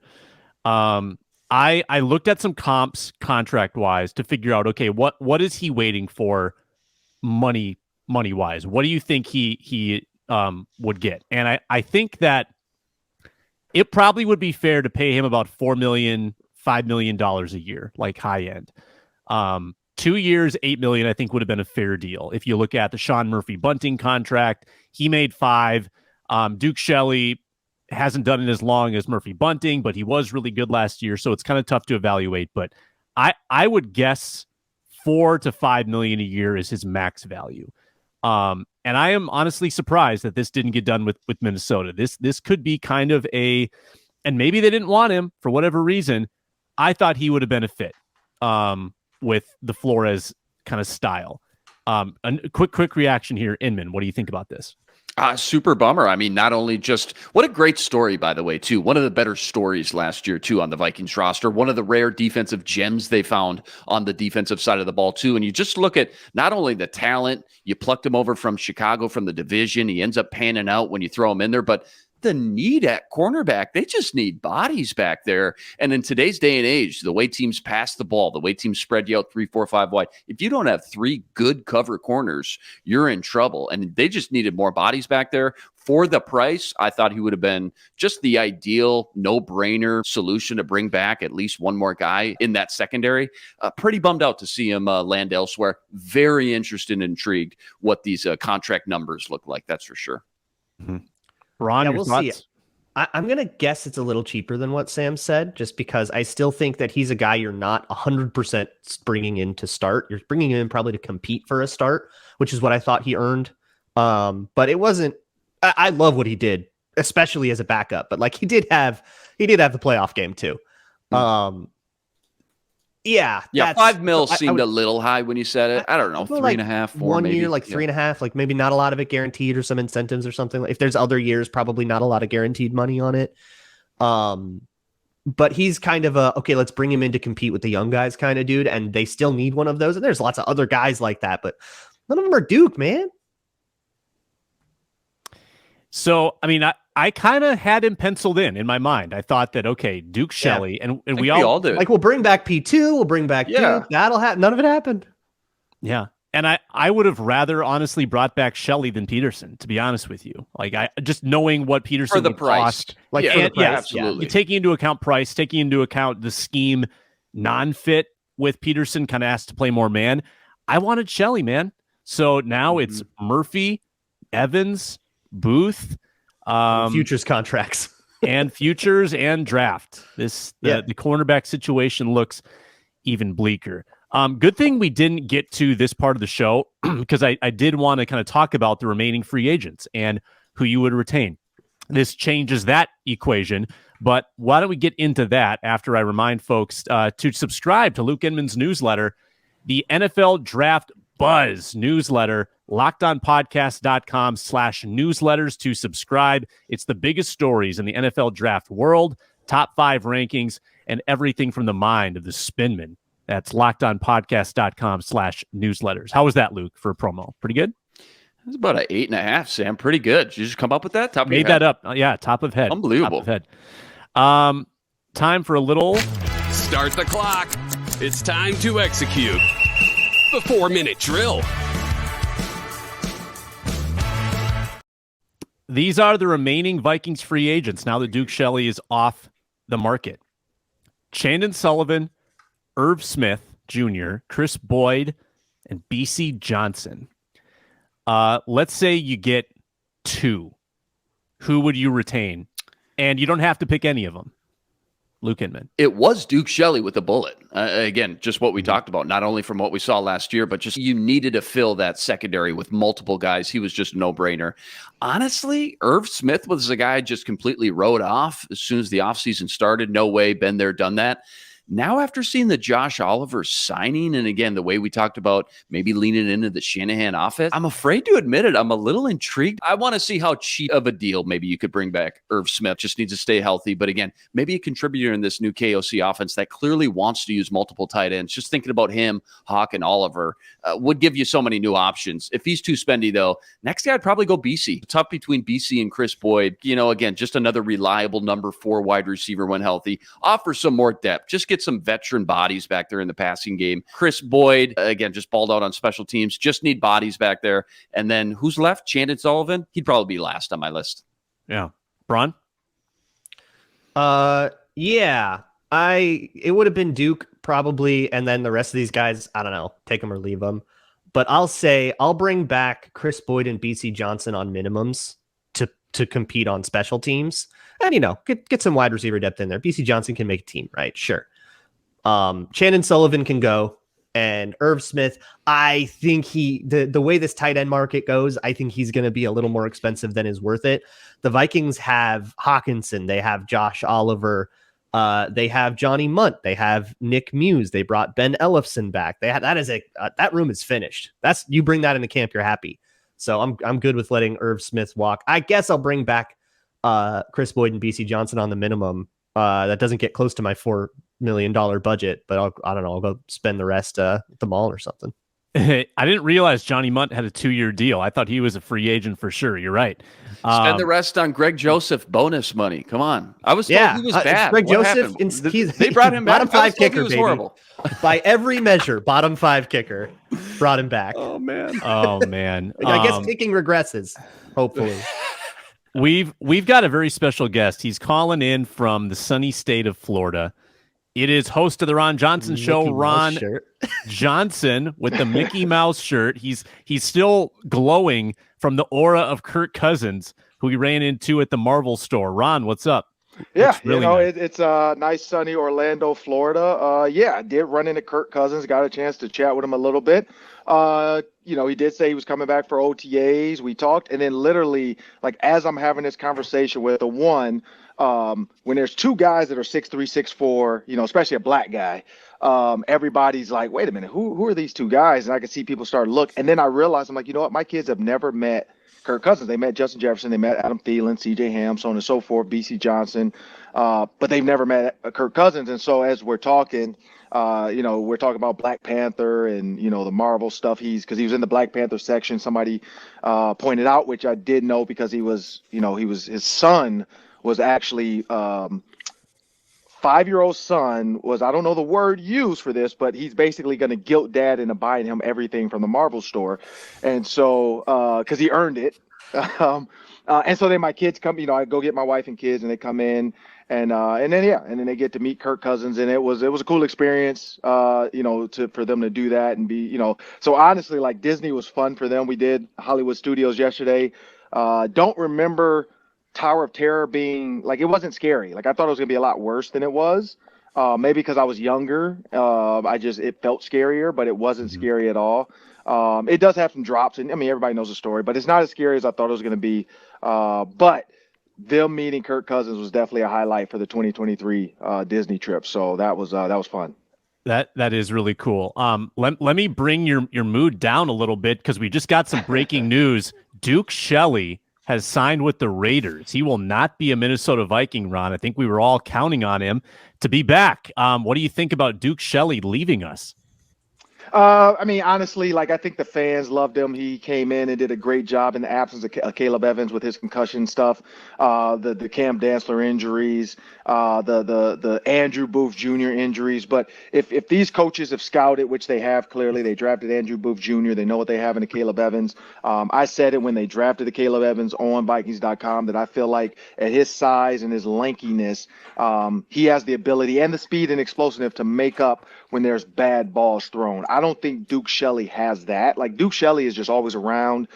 I looked at some comps contract wise to figure out, okay, what is he waiting for money wise? What do you think he would get? And I think that it probably would be fair to pay him about $4 million, $5 million a year, like high end. 2 years, $8 million, I think would have been a fair deal. If you look at the Sean Murphy Bunting contract, he made $5 million. Duke Shelley hasn't done it as long as Murphy Bunting, but he was really good last year, so it's kind of tough to evaluate. But I would guess $4 to $5 million a year is his max value. And I am honestly surprised that this didn't get done with Minnesota. This could be kind of and maybe they didn't want him for whatever reason. I thought he would have been a fit with the Flores kind of style. A quick reaction here, Inman. What do you think about this? Super bummer. I mean, not only just what a great story, by the way, too. One of the better stories last year, too, on the Vikings roster. One of the rare defensive gems they found on the defensive side of the ball, too. And you just look at not only the talent, you plucked him over from Chicago from the division. He ends up panning out when you throw him in there, but the need at cornerback. They just need bodies back there. And in today's day and age, the way teams pass the ball, the way teams spread you out 3, 4, 5 wide, if you don't have 3 good cover corners, you're in trouble. And they just needed more bodies back there. For the price, I thought he would have been just the ideal no-brainer solution to bring back at least one more guy in that secondary. Pretty bummed out to see him land elsewhere. Very interested and intrigued what these contract numbers look like. That's for sure. Mm-hmm. Ron, yeah, your we'll thoughts? see. I'm going to guess it's a little cheaper than what Sam said, just because I still think that he's a guy you're not 100% bringing in to start. You're bringing him in probably to compete for a start, which is what I thought he earned. But it wasn't. I love what he did, especially as a backup. But like he did have the playoff game too. Yeah, $5 million seemed a little high when you said it. I don't know, 3.5, 4, 1 maybe. year, like 3.5, like maybe not a lot of it guaranteed or some incentives or something. If there's other years, probably not a lot of guaranteed money on it. But he's kind of okay, let's bring him in to compete with the young guys kind of dude, and they still need one of those. And there's lots of other guys like that, but none of them are Duke, man. So, I mean, I kind of had him penciled in my mind. I thought that, okay, Duke Shelley, and we all do. Like, we'll bring back P2, we'll bring back Duke. That'll happen. None of it happened. Yeah. And I would have rather honestly brought back Shelley than Peterson, to be honest with you. Like, I just knowing what Peterson would cost. Like, absolutely. Taking into account price, taking into account the scheme non-fit with Peterson, kind of asked to play more man. I wanted Shelley, man. So now it's Murphy, Evans, Booth, futures contracts and futures and draft. The cornerback situation looks even bleaker. Good thing we didn't get to this part of the show because I did want to kind of talk about the remaining free agents and who you would retain. This changes that equation, but why don't we get into that after I remind folks to subscribe to Luke Inman's newsletter, the NFL Draft Buzz newsletter, lockedonpodcast.com/newsletters to subscribe. It's the biggest stories in the NFL draft world, top 5 rankings, and everything from the mind of the Spinman. That's lockedonpodcast.com/newsletters. How was that, Luke, for a promo? Pretty good? It's about an 8.5, Sam. Pretty good. Did you just come up with that? Made that up. Yeah, top of head. Unbelievable. Top of head. Time for a little... Start the clock. It's time to execute. The 4-minute drill. These are the remaining Vikings free agents now that Duke Shelley is off the market. Chandon Sullivan, Irv Smith Jr., Chris Boyd, and BC Johnson. Let's say you get 2. Who would you retain? And you don't have to pick any of them. Luke Inman. It was Duke Shelley with a bullet. Again, just what we talked about, not only from what we saw last year, but just you needed to fill that secondary with multiple guys. He was just a no-brainer. Honestly, Irv Smith was a guy I just completely wrote off as soon as the offseason started. No way, been there, done that. Now, after seeing the Josh Oliver signing, and again, the way we talked about maybe leaning into the Shanahan offense, I'm afraid to admit it. I'm a little intrigued. I want to see how cheap of a deal maybe you could bring back Irv Smith. Just needs to stay healthy. But again, maybe a contributor in this new KOC offense that clearly wants to use multiple tight ends. Just thinking about him, Hawk, and Oliver would give you so many new options. If he's too spendy, though, next guy I'd probably go BC. Tough between BC and Chris Boyd. You know, again, just another reliable number 4 wide receiver when healthy. Offer some more depth. Just get some veteran bodies back there in the passing game. Chris Boyd, again, just balled out on special teams. Just need bodies back there. And then who's left? Chandon Sullivan? He'd probably be last on my list. Yeah. Braun? Yeah. It would have been Duke probably, and then the rest of these guys, I don't know, take them or leave them. But I'll bring back Chris Boyd and BC Johnson on minimums to compete on special teams. And, you know, get some wide receiver depth in there. BC Johnson can make a team, right? Sure. Chandon Sullivan can go, and Irv Smith, I think the way this tight end market goes, I think he's going to be a little more expensive than is worth it. The Vikings have Hawkinson, they have Josh Oliver, they have Johnny Munt, they have Nick Muse, they brought Ben Ellefson back. That room is finished. You bring that into camp, you're happy. So I'm good with letting Irv Smith walk. I guess I'll bring back Chris Boyd and BC Johnson on the minimum. That doesn't get close to my $4 million budget, but I don't know. I'll go spend the rest at the mall or something. I didn't realize Johnny Munt had a 2-year deal. I thought he was a free agent for sure. You're right. Spend the rest on Greg Joseph bonus money. Come on. I was told Yeah, he was bad. Greg What Joseph, happened? he's They brought him back. bottom five He kicker, was baby. horrible. By every measure, bottom 5 kicker. Brought him back. Oh man. Oh man. I guess kicking regresses. Hopefully. We've got a very special guest. He's calling in from the sunny state of Florida. It is host of the Ron Johnson Show, Mickey Mouse Ron shirt. Johnson with the Mickey Mouse shirt. He's still glowing from the aura of Kirk Cousins, who he ran into at the Marvel store. Ron, what's up? Yeah, really nice. nice. It's nice, sunny Orlando, Florida. Yeah, I did run into Kirk Cousins. Got a chance to chat with him a little bit. He did say he was coming back for OTAs. We talked, and then literally, like as I'm having this conversation with the one, when there's two guys that are 6'3", 6'4", especially a black guy, everybody's like, wait a minute, who are these two guys? And I could see people start to look, and then I realized, I'm like, you know what? My kids have never met Kirk Cousins. They met Justin Jefferson, they met Adam Thielen, C.J. Ham, so on and so forth, B.C. Johnson, but they've never met Kirk Cousins. And so as we're talking, we're talking about Black Panther and, the Marvel stuff. Because he was in the Black Panther section. Somebody pointed out, which I did know because his son was actually 5-year-old son was, I don't know the word used for this, but he's basically going to guilt dad into buying him everything from the Marvel store. And so, because he earned it. And so then my kids come, I go get my wife and kids and they come in and then they get to meet Kirk Cousins. And it was a cool experience, for them to do that and be, so honestly, like Disney was fun for them. We did Hollywood Studios yesterday. Don't remember Tower of Terror being like, it wasn't scary. Like I thought it was gonna be a lot worse than it was. Maybe because I was younger. It felt scarier, but it wasn't scary at all. It does have some drops, and I mean everybody knows the story, but it's not as scary as I thought it was gonna be. But them meeting Kirk Cousins was definitely a highlight for the 2023 Disney trip. So that was fun. That is really cool. Let me bring your mood down a little bit because we just got some breaking news. Duke Shelley has signed with the Raiders. He will not be a Minnesota Viking, Ron. I think we were all counting on him to be back. What do you think about Duke Shelley leaving us? I mean, honestly, like I think the fans loved him. He came in and did a great job in the absence of Caleb Evans with his concussion stuff, the Cam Dantzler injuries, the Andrew Booth Jr. injuries. But if these coaches have scouted, which they have clearly, they drafted Andrew Booth Jr. They know what they have in the Caleb Evans. I said it when they drafted the Caleb Evans on Vikings.com that I feel like at his size and his lankiness, he has the ability and the speed and explosiveness to make up when there's bad balls thrown. I don't think Duke Shelley has that. Like Duke Shelley is just always around.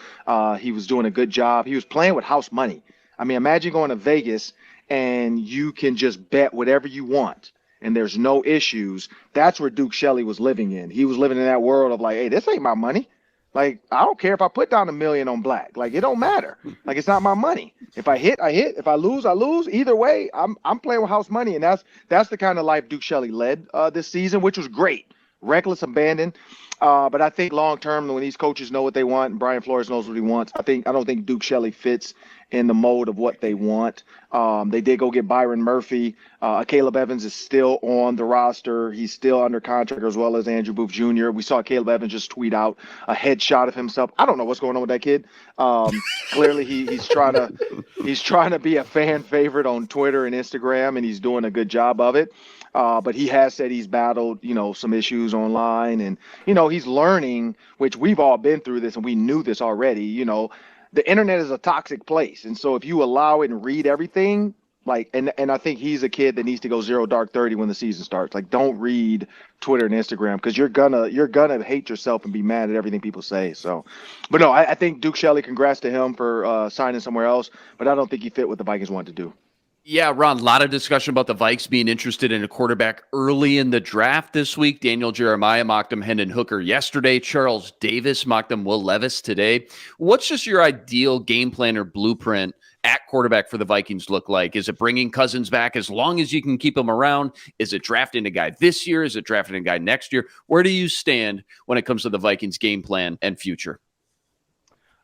He was doing a good job. He was playing with house money. I mean, imagine going to Vegas and you can just bet whatever you want and there's no issues. That's where Duke Shelley was living in. He was living in that world of like, hey, this ain't my money. Like, I don't care if I put down $1 million on black. Like, it don't matter. Like, it's not my money. If I hit, I hit. If I lose, I lose. Either way, I'm playing with house money, and that's the kind of life Duke Shelley led this season, which was great. Reckless abandon. But I think long term, when these coaches know what they want, and Brian Flores knows what he wants, I don't think Duke Shelley fits in the mold of what they want. They did go get Byron Murphy. Caleb Evans is still on the roster. He's still under contract, as well as Andrew Booth Jr. We saw Caleb Evans just tweet out a headshot of himself. I don't know what's going on with that kid. Clearly, he's trying to be a fan favorite on Twitter and Instagram, and he's doing a good job of it. But he has said he's battled, some issues online, and, he's learning, which we've all been through this, and we knew this already. The internet is a toxic place. And so if you allow it and read everything, and I think he's a kid that needs to go 0 dark 30 when the season starts. Like, don't read Twitter and Instagram because you're gonna hate yourself and be mad at everything people say. So, but no, I think Duke Shelley, congrats to him for signing somewhere else, but I don't think he fit what the Vikings wanted to do. Yeah, Ron, a lot of discussion about the Vikes being interested in a quarterback early in the draft this week. Daniel Jeremiah mocked him Hendon Hooker yesterday. Charles Davis mocked him Will Levis today. What's just your ideal game plan or blueprint at quarterback for the Vikings look like? Is it bringing Cousins back as long as you can keep him around? Is it drafting a guy this year? Is it drafting a guy next year? Where do you stand when it comes to the Vikings game plan and future?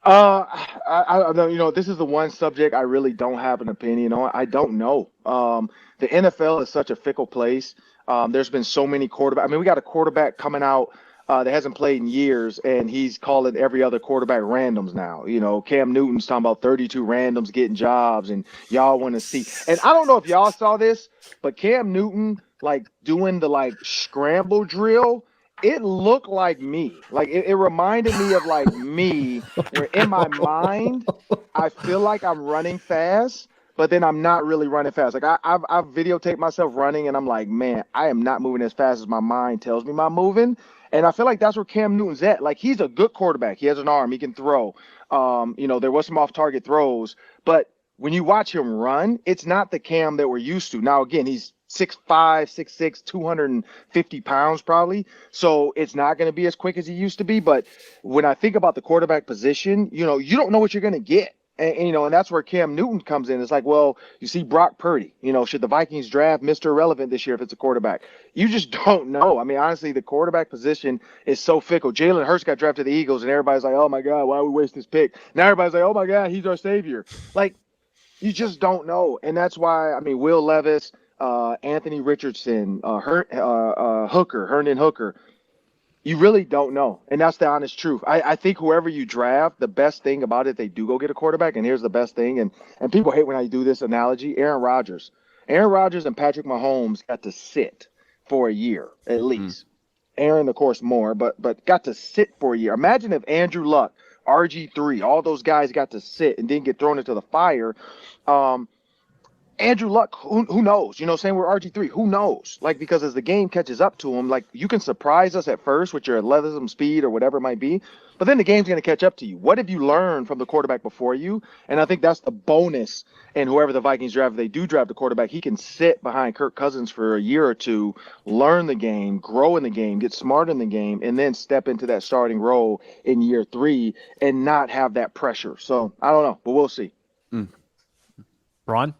I this is the one subject I really don't have an opinion on. I don't know. The NFL is such a fickle place. There's been so many quarterbacks. I mean, we got a quarterback coming out that hasn't played in years, and he's calling every other quarterback randoms now. You know, Cam Newton's talking about 32 randoms getting jobs, and y'all want to see. And I don't know if y'all saw this, but Cam Newton, like, doing the, like, scramble drill, it looked like me. Like, it reminded me of, like, me, where in my mind, I feel like I'm running fast, but then I'm not really running fast. Like, I've videotaped myself running, and I'm like, man, I am not moving as fast as my mind tells me I'm moving. And I feel like that's where Cam Newton's at. Like, he's a good quarterback. He has an arm. He can throw. You know, there was some off-target throws. But when you watch him run, it's not the Cam that we're used to. Now, again, he's 6'5", 6'6", 250 pounds probably. So it's not going to be as quick as he used to be. But when I think about the quarterback position, you know, you don't know what you're going to get. And, you know, and that's where Cam Newton comes in. It's like, well, you see Brock Purdy, you know, should the Vikings draft Mr. Irrelevant this year if it's a quarterback? You just don't know. I mean, honestly, the quarterback position is so fickle. Jalen Hurts got drafted to the Eagles, and everybody's like, oh, my God, why we waste this pick? Now everybody's like, oh, my God, he's our savior. Like, you just don't know. And that's why, I mean, Will Levis, Anthony Richardson, Hooker, Hendon Hooker, you really don't know. And that's the honest truth. I think whoever you draft, the best thing about it, they do go get a quarterback. And here's the best thing. And people hate when I do this analogy. Aaron Rodgers and Patrick Mahomes got to sit for a year at least. Aaron, of course, more, but got to sit for a year. Imagine if Andrew Luck, RG3, all those guys got to sit and didn't get thrown into the fire. Andrew Luck, who knows? You know, same with RG3, who knows? Like, because as the game catches up to him, like, you can surprise us at first with your athleticism, speed, or whatever it might be, but then the game's going to catch up to you. What have you learned from the quarterback before you? And I think that's the bonus. And whoever the Vikings draft, if they do draft a quarterback, he can sit behind Kirk Cousins for a year or two, learn the game, grow in the game, get smart in the game, and then step into that starting role in year 3 and not have that pressure. So I don't know, but we'll see. Ron?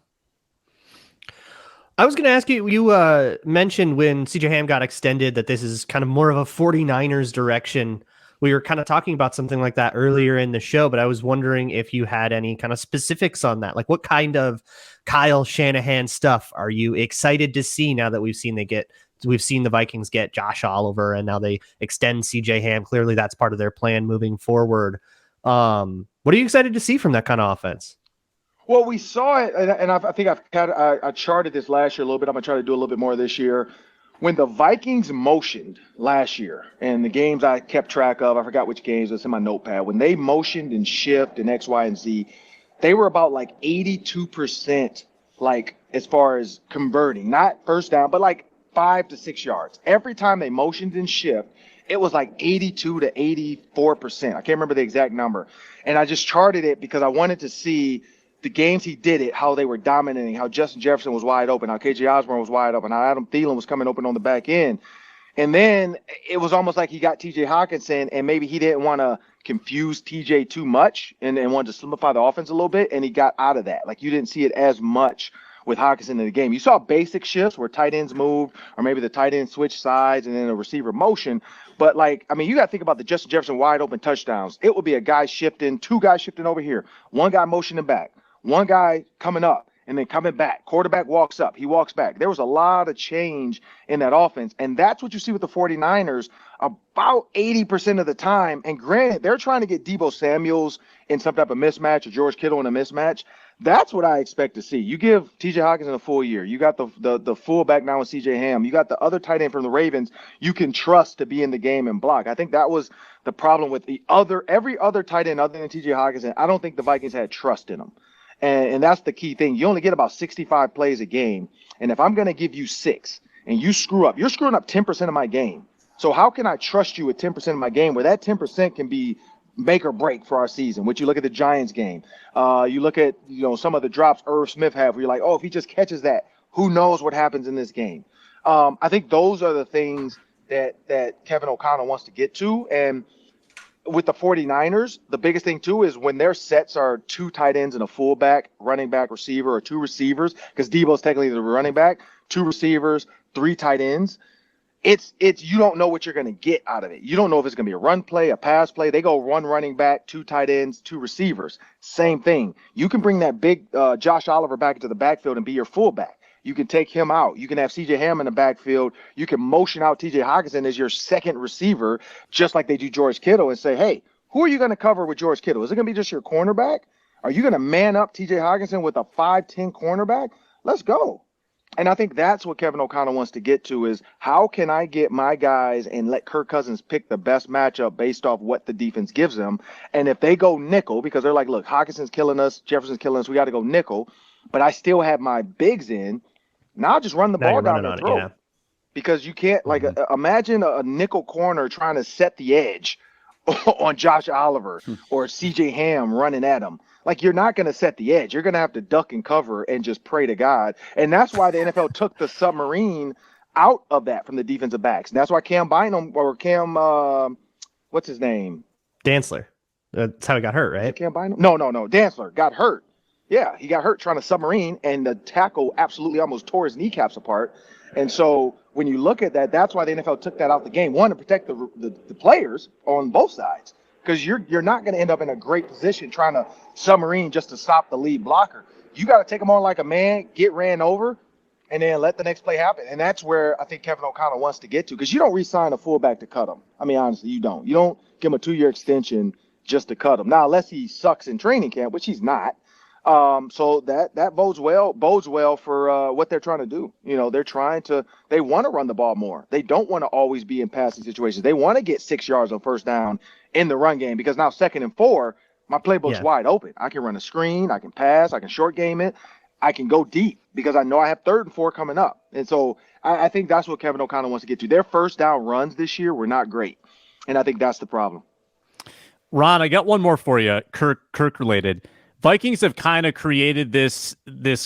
I was going to ask you, you mentioned when CJ Ham got extended that this is kind of more of a 49ers direction. We were kind of talking about something like that earlier in the show, but I was wondering if you had any kind of specifics on that. Like, what kind of Kyle Shanahan stuff are you excited to see now that we've seen the Vikings get Josh Oliver and now they extend CJ Ham? Clearly that's part of their plan moving forward. What are you excited to see from that kind of offense? Well, we saw it, and I think I charted this last year a little bit. I'm going to try to do a little bit more this year. When the Vikings motioned last year, and the games I kept track of, I forgot which games, it's in my notepad. When they motioned and shift and X, Y, and Z, they were about like 82%, like as far as converting, not first down, but like 5 to 6 yards. Every time they motioned and shift, it was like 82 to 84%. I can't remember the exact number. And I just charted it because I wanted to see the games he did it, how they were dominating, how Justin Jefferson was wide open, how KJ Osborne was wide open, how Adam Thielen was coming open on the back end. And then it was almost like he got TJ Hawkinson, and maybe he didn't want to confuse TJ too much and wanted to simplify the offense a little bit, and he got out of that. Like, you didn't see it as much with Hawkinson in the game. You saw basic shifts where tight ends moved, or maybe the tight end switched sides and then a receiver motion. But, like, I mean, you got to think about the Justin Jefferson wide open touchdowns. It would be a guy shifting, 2 guys shifting over here, 1 guy motioning back, 1 guy coming up and then coming back. Quarterback walks up, he walks back. There was a lot of change in that offense, and that's what you see with the 49ers about 80% of the time. And granted, they're trying to get Deebo Samuels in some type of mismatch or George Kittle in a mismatch. That's what I expect to see. You give TJ Hawkinson a full year. You got the fullback now with CJ Ham. You got the other tight end from the Ravens you can trust to be in the game and block. I think that was the problem with every other tight end other than TJ Hawkinson. I don't think the Vikings had trust in them. And that's the key thing. You only get about 65 plays a game. And if I'm going to give you 6 and you screw up, you're screwing up 10% of my game. So how can I trust you with 10% of my game where that 10% can be make or break for our season? Which you look at the Giants game. You look at, some of the drops Irv Smith have where you're like, oh, if he just catches that, who knows what happens in this game? I think those are the things that Kevin O'Connell wants to get to. And with the 49ers, the biggest thing, too, is when their sets are 2 tight ends and a fullback, running back, receiver, or 2 receivers, because Deebo's technically the running back, 2 receivers, 3 tight ends, it's you don't know what you're going to get out of it. You don't know if it's going to be a run play, a pass play. They go 1 running back, 2 tight ends, 2 receivers. Same thing. You can bring that big Josh Oliver back into the backfield and be your fullback. You can take him out. You can have C.J. Ham in the backfield. You can motion out T.J. Hockenson as your second receiver, just like they do George Kittle, and say, hey, who are you going to cover with George Kittle? Is it going to be just your cornerback? Are you going to man up T.J. Hockenson with a 5'10" cornerback? Let's go. And I think that's what Kevin O'Connell wants to get to is how can I get my guys and let Kirk Cousins pick the best matchup based off what the defense gives them. And if they go nickel, because they're like, look, Hawkinson's killing us, Jefferson's killing us, we got to go nickel, but I still have my bigs in, now I'll just run the ball down their throat. Yeah. Because you can't, like, imagine a nickel corner trying to set the edge on Josh Oliver or C.J. Ham running at him. Like, you're not going to set the edge. You're going to have to duck and cover and just pray to God. And that's why the NFL took the submarine out of that from the defensive backs. And that's why Cam Bynum or Cam, what's his name? Dantzler. That's how he got hurt, right? Cam Bynum? No. Dantzler got hurt. Yeah, he got hurt trying to submarine, and the tackle absolutely almost tore his kneecaps apart. And so when you look at that, that's why the NFL took that out the game. One, to protect the players on both sides. Because you're not going to end up in a great position trying to submarine just to stop the lead blocker. You got to take them on like a man, get ran over, and then let the next play happen. And that's where I think Kevin O'Connell wants to get to. Because you don't re-sign a fullback to cut him. I mean, honestly, you don't. You don't give him a 2-year extension just to cut him. Now, unless he sucks in training camp, which he's not. So that bodes well for what they're trying to do. You know, they want to run the ball more. They don't want to always be in passing situations. They want to get 6 yards on first down in the run game, because now 2nd and 4, my playbook's wide open. I can run a screen, I can pass, I can short game it, I can go deep because I know I have 3rd and 4 coming up. And so I think that's what Kevin O'Connell wants to get to. Their first down runs this year were not great, and I think that's the problem. Ron, I got one more for you, Kirk related. Vikings have kind of created this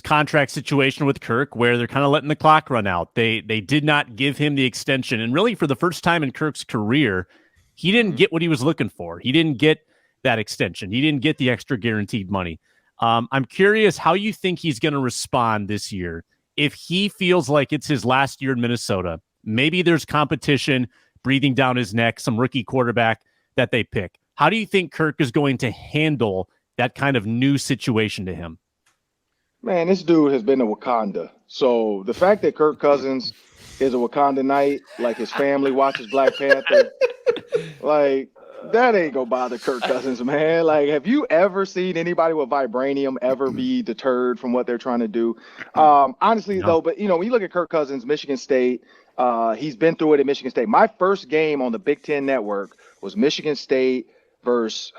contract situation with Kirk where they're kind of letting the clock run out. They did not give him the extension, and really for the first time in Kirk's career, he didn't get what he was looking for. He didn't get that extension. He didn't get the extra guaranteed money. I'm curious how you think he's going to respond this year if he feels like it's his last year in Minnesota. Maybe there's competition breathing down his neck, some rookie quarterback that they pick. How do you think Kirk is going to handle that kind of new situation to him? Man, this dude has been to Wakanda. So the fact that Kirk Cousins is a Wakanda Knight, like his family watches Black Panther, like that ain't gonna bother Kirk Cousins, man. Like, have you ever seen anybody with vibranium ever be deterred from what they're trying to do? Honestly, though, but you know, when you look at Kirk Cousins, Michigan State, he's been through it at Michigan State. My first game on the Big Ten Network was Michigan State versus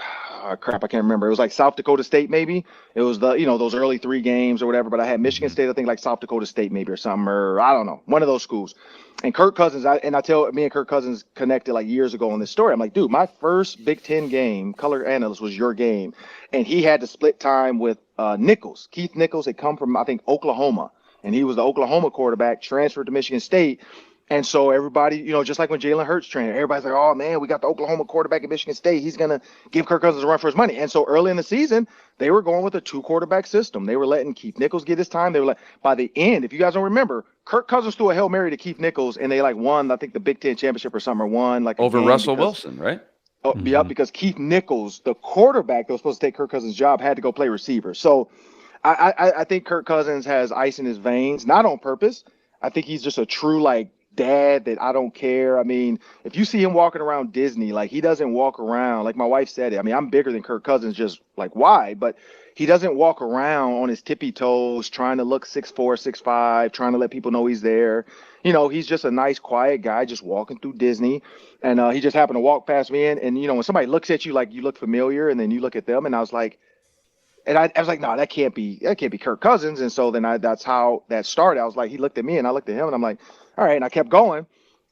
I can't remember. It was like South Dakota State, maybe. It was those early 3 games or whatever. But I had Michigan State, I think like South Dakota State maybe or something, or I don't know, one of those schools. And Kirk Cousins, me and Kirk Cousins connected like years ago on this story. I'm like, dude, my first Big Ten game, color analyst, was your game, and he had to split time with Nichols. Keith Nichols had come from I think Oklahoma, and he was the Oklahoma quarterback, transferred to Michigan State. And so everybody, just like when Jalen Hurts trained, everybody's like, oh, man, we got the Oklahoma quarterback at Michigan State. He's going to give Kirk Cousins a run for his money. And so early in the season, they were going with a 2-quarterback system. They were letting Keith Nichols get his time. They were by the end, if you guys don't remember, Kirk Cousins threw a Hail Mary to Keith Nichols, and they won, I think, the Big Ten championship or something, or won over Russell Wilson, right? Oh, mm-hmm. Yeah, because Keith Nichols, the quarterback that was supposed to take Kirk Cousins' job, had to go play receiver. So I think Kirk Cousins has ice in his veins, not on purpose. I think he's just a true, dad that I don't care. I mean, if you see him walking around Disney, he doesn't walk around, like my wife said it. I mean, I'm bigger than Kirk Cousins, just why? But he doesn't walk around on his tippy toes trying to look 6'4", 6'5", trying to let people know he's there. He's just a nice, quiet guy just walking through Disney. And he just happened to walk past me. And when somebody looks at you, you look familiar, and then you look at them, and I was like, no, that can't be Kirk Cousins. And so then that's how that started. I was like, he looked at me and I looked at him, and I'm like, all right. And I kept going.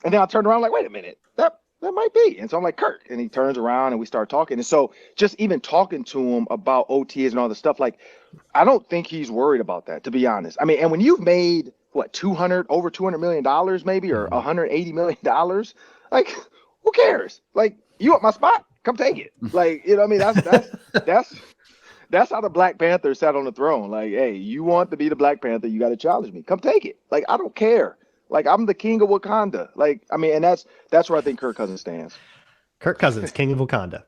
And then I turned around wait a minute, that might be. And so I'm like, Kirk. And he turns around and we start talking. And so just even talking to him about OTs and all the stuff, I don't think he's worried about that, to be honest. I mean, and when you've made over $200 million maybe, or $180 million, who cares? You want my spot? Come take it. I mean, that's how the Black Panther sat on the throne. Hey, you want to be the Black Panther, you got to challenge me. Come take it. I don't care. I'm the king of Wakanda. And that's where I think Kirk Cousins stands. Kirk Cousins, king of Wakanda.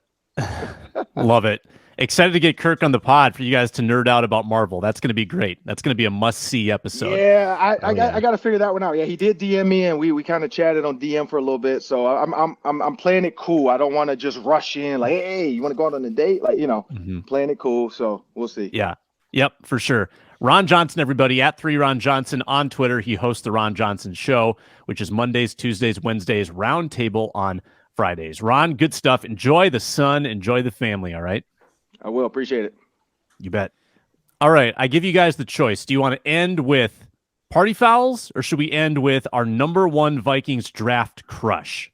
Love it. Excited to get Kirk on the pod for you guys to nerd out about Marvel. That's going to be great. That's going to be a must-see episode. Yeah, I got to figure that one out. Yeah, he did DM me, and we kind of chatted on DM for a little bit. So I'm playing it cool. I don't want to just rush in like, hey, you want to go out on a date? Like, playing it cool. So we'll see. Yeah. Yep, for sure. Ron Johnson, everybody, at 3Ron Johnson on Twitter. He hosts the Ron Johnson Show, which is Mondays, Tuesdays, Wednesdays, Roundtable on Fridays. Ron, good stuff. Enjoy the sun. Enjoy the family, all right? I will. Appreciate it. You bet. All right, I give you guys the choice. Do you want to end with party fouls, or should we end with our number one Vikings draft crush?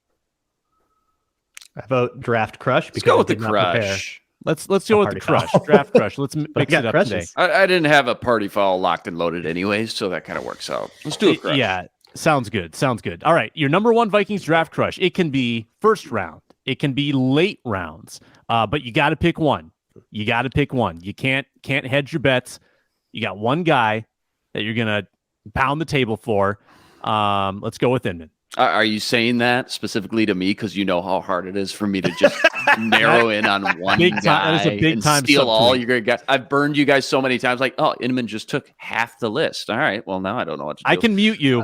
I vote draft crush. Let's go with the crush. Let's go with the crush. Draft crush. Let's mix it up today. I didn't have a party foul locked and loaded anyways, so that kind of works out. Let's do a crush. Yeah, sounds good. Sounds good. All right, your number one Vikings draft crush. It can be first round. It can be late rounds. But you got to pick one. You got to pick one. You can't hedge your bets. You got one guy that you're gonna pound the table for. Let's go with Inman. Are you saying that specifically to me because you know how hard it is for me to just narrow in on one guy that is a big and time steal all subtweet. your great guys? I've burned you guys so many times. Like, oh, Inman just took half the list. All right, well now I don't know what to do. I can mute you.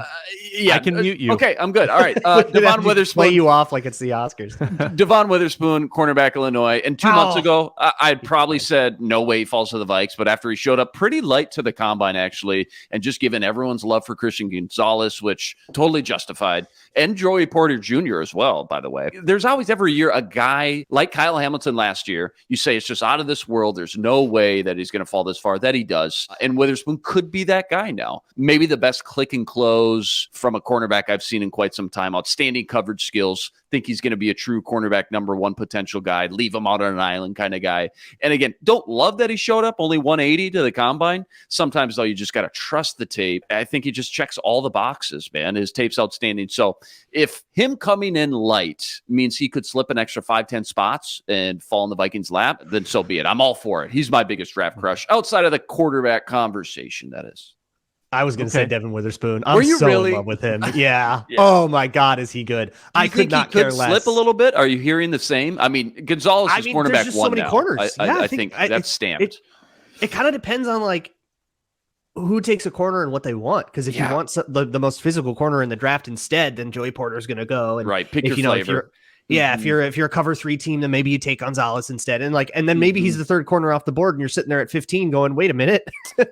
I can mute you. Okay, I'm good. All right, Devon Witherspoon. Play you off like it's the Oscars. Devon Witherspoon, cornerback, Illinois. And 2 months ago, I'd probably said no way he falls to the Vikes. But after he showed up pretty light to the combine, actually, and just given everyone's love for Christian Gonzalez, which totally justified, and Joey Porter Jr. as well, by the way. There's always every year a guy like Kyle Hamilton last year. You say it's just out of this world. There's no way that he's going to fall this far. That he does. And Witherspoon could be that guy now. Maybe the best click and close from a cornerback I've seen in quite some time. Outstanding coverage skills. Think he's going to be a true cornerback number one potential guy. Leave him out on an island kind of guy. And again, don't love that he showed up only 180 to the combine. Sometimes, though, you just got to trust the tape. I think he just checks all the boxes, man. His tape's outstanding. So if him coming in light means he could slip an extra 5-10 spots and fall in the Vikings' lap, then so be it. I'm all for it. He's my biggest draft crush outside of the quarterback conversation, that is. I was going to say Devin Witherspoon. Were you so really in love with him. Yeah. Oh my God, is he good? I could not care less. Slip a little bit. Are you hearing the same? I mean, Gonzalez is cornerback there's just one so many now. corners. I think that's stamped. It kind of depends on like who takes a corner and what they want. Because if you want the most physical corner in the draft instead, then Joey Porter's going to go. And right. Pick your flavor. If you're a cover 3 team, then maybe you take Gonzalez instead. And then maybe he's the third corner off the board and you're sitting there at 15 going, wait a minute.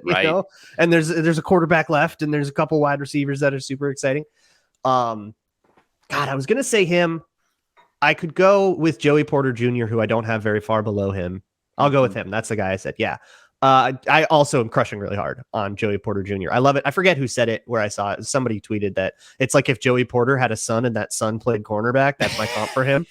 Right. Know? And there's a quarterback left and there's a couple wide receivers that are super exciting. God, I was going to say him. I could go with Joey Porter Jr., who I don't have very far below him. I'll go with him. That's the guy I said. Yeah. I also am crushing really hard on Joey Porter Jr. I love it. I forget who said it, where I saw it. Somebody tweeted that it's like if Joey Porter had a son and that son played cornerback. That's my comp for him.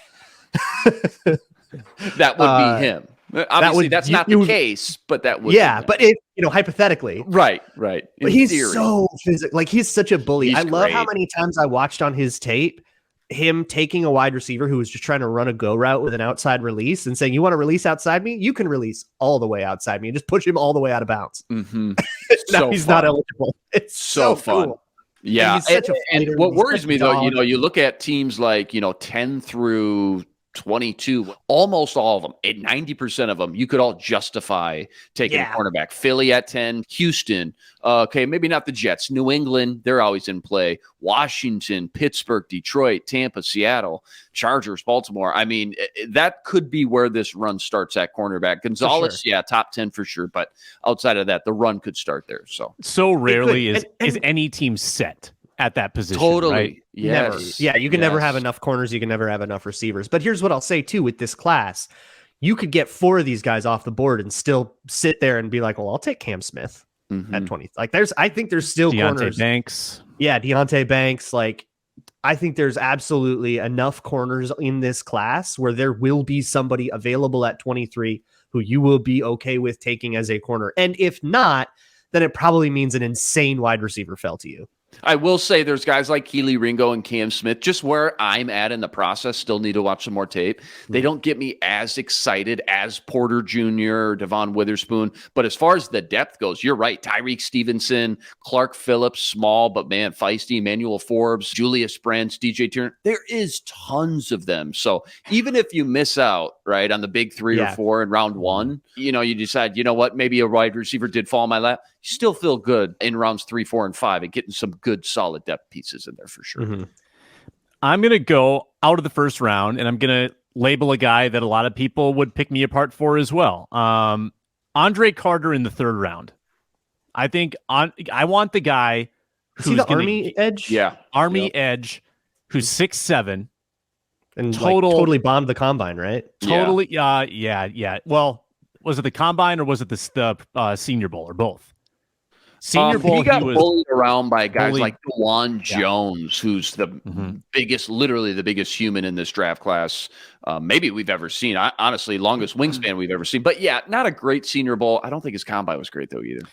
That would be him. Obviously, that's not the case, but that would. Yeah, but it, hypothetically. Right. But he's so physical. Like he's such a bully. I love how many times I watched on his tape him taking a wide receiver who was just trying to run a go route with an outside release and saying, you want to release outside me? You can release all the way outside me and just push him all the way out of bounds. Mm-hmm. Now he's not eligible. It's so fun. Cool. Yeah. And what worries me though, you look at teams like, 10 through 22, almost all of them, 90% of them, you could all justify taking a cornerback. Philly at 10, Houston, okay, maybe not the Jets, New England, they're always in play. Washington, Pittsburgh, Detroit, Tampa, Seattle, Chargers, Baltimore. I mean, that could be where this run starts at cornerback. Gonzalez, top 10 for sure, but outside of that, the run could start there. So rarely is any team set at that position. Totally. Right? Yes. Never. Yeah, you can never have enough corners. You can never have enough receivers. But here's what I'll say, too, with this class. You could get 4 of these guys off the board and still sit there and be like, well, I'll take Cam Smith at 20. Like, I think there's still corners. Deontay Banks. Yeah, Deontay Banks. Like, I think there's absolutely enough corners in this class where there will be somebody available at 23 who you will be okay with taking as a corner. And if not, then it probably means an insane wide receiver fell to you. I will say there's guys like Keely Ringo and Cam Smith, just where I'm at in the process, still need to watch some more tape. They don't get me as excited as Porter Jr. or Devon Witherspoon. But as far as the depth goes, you're right. Tyreek Stevenson, Clark Phillips, small, but man, feisty, Emmanuel Forbes, Julius Brents, DJ Turner. There is tons of them. So even if you miss out, right, on the big 3 or 4 in round 1, you decide, you know what, maybe a wide receiver did fall in my lap. You still feel good in rounds 3, 4, and 5 and getting some good solid depth pieces in there for sure. Mm-hmm. I'm going to go out of the first round, and I'm going to label a guy that a lot of people would pick me apart for as well. Andre Carter in the 3rd round. I think I want the guy who's the Army edge. Yeah, Army edge, who's 6'7", and totally bombed the combine, right? Totally. Yeah. Well, was it the combine or was it the Senior Bowl or both? Senior Bowl, he got bullied around by guys like DeJuan Yeah. Jones, who's the biggest, literally the biggest human in this draft class maybe we've ever seen. Honestly, longest wingspan we've ever seen. But yeah, not a great Senior Bowl. I don't think his combine was great though either.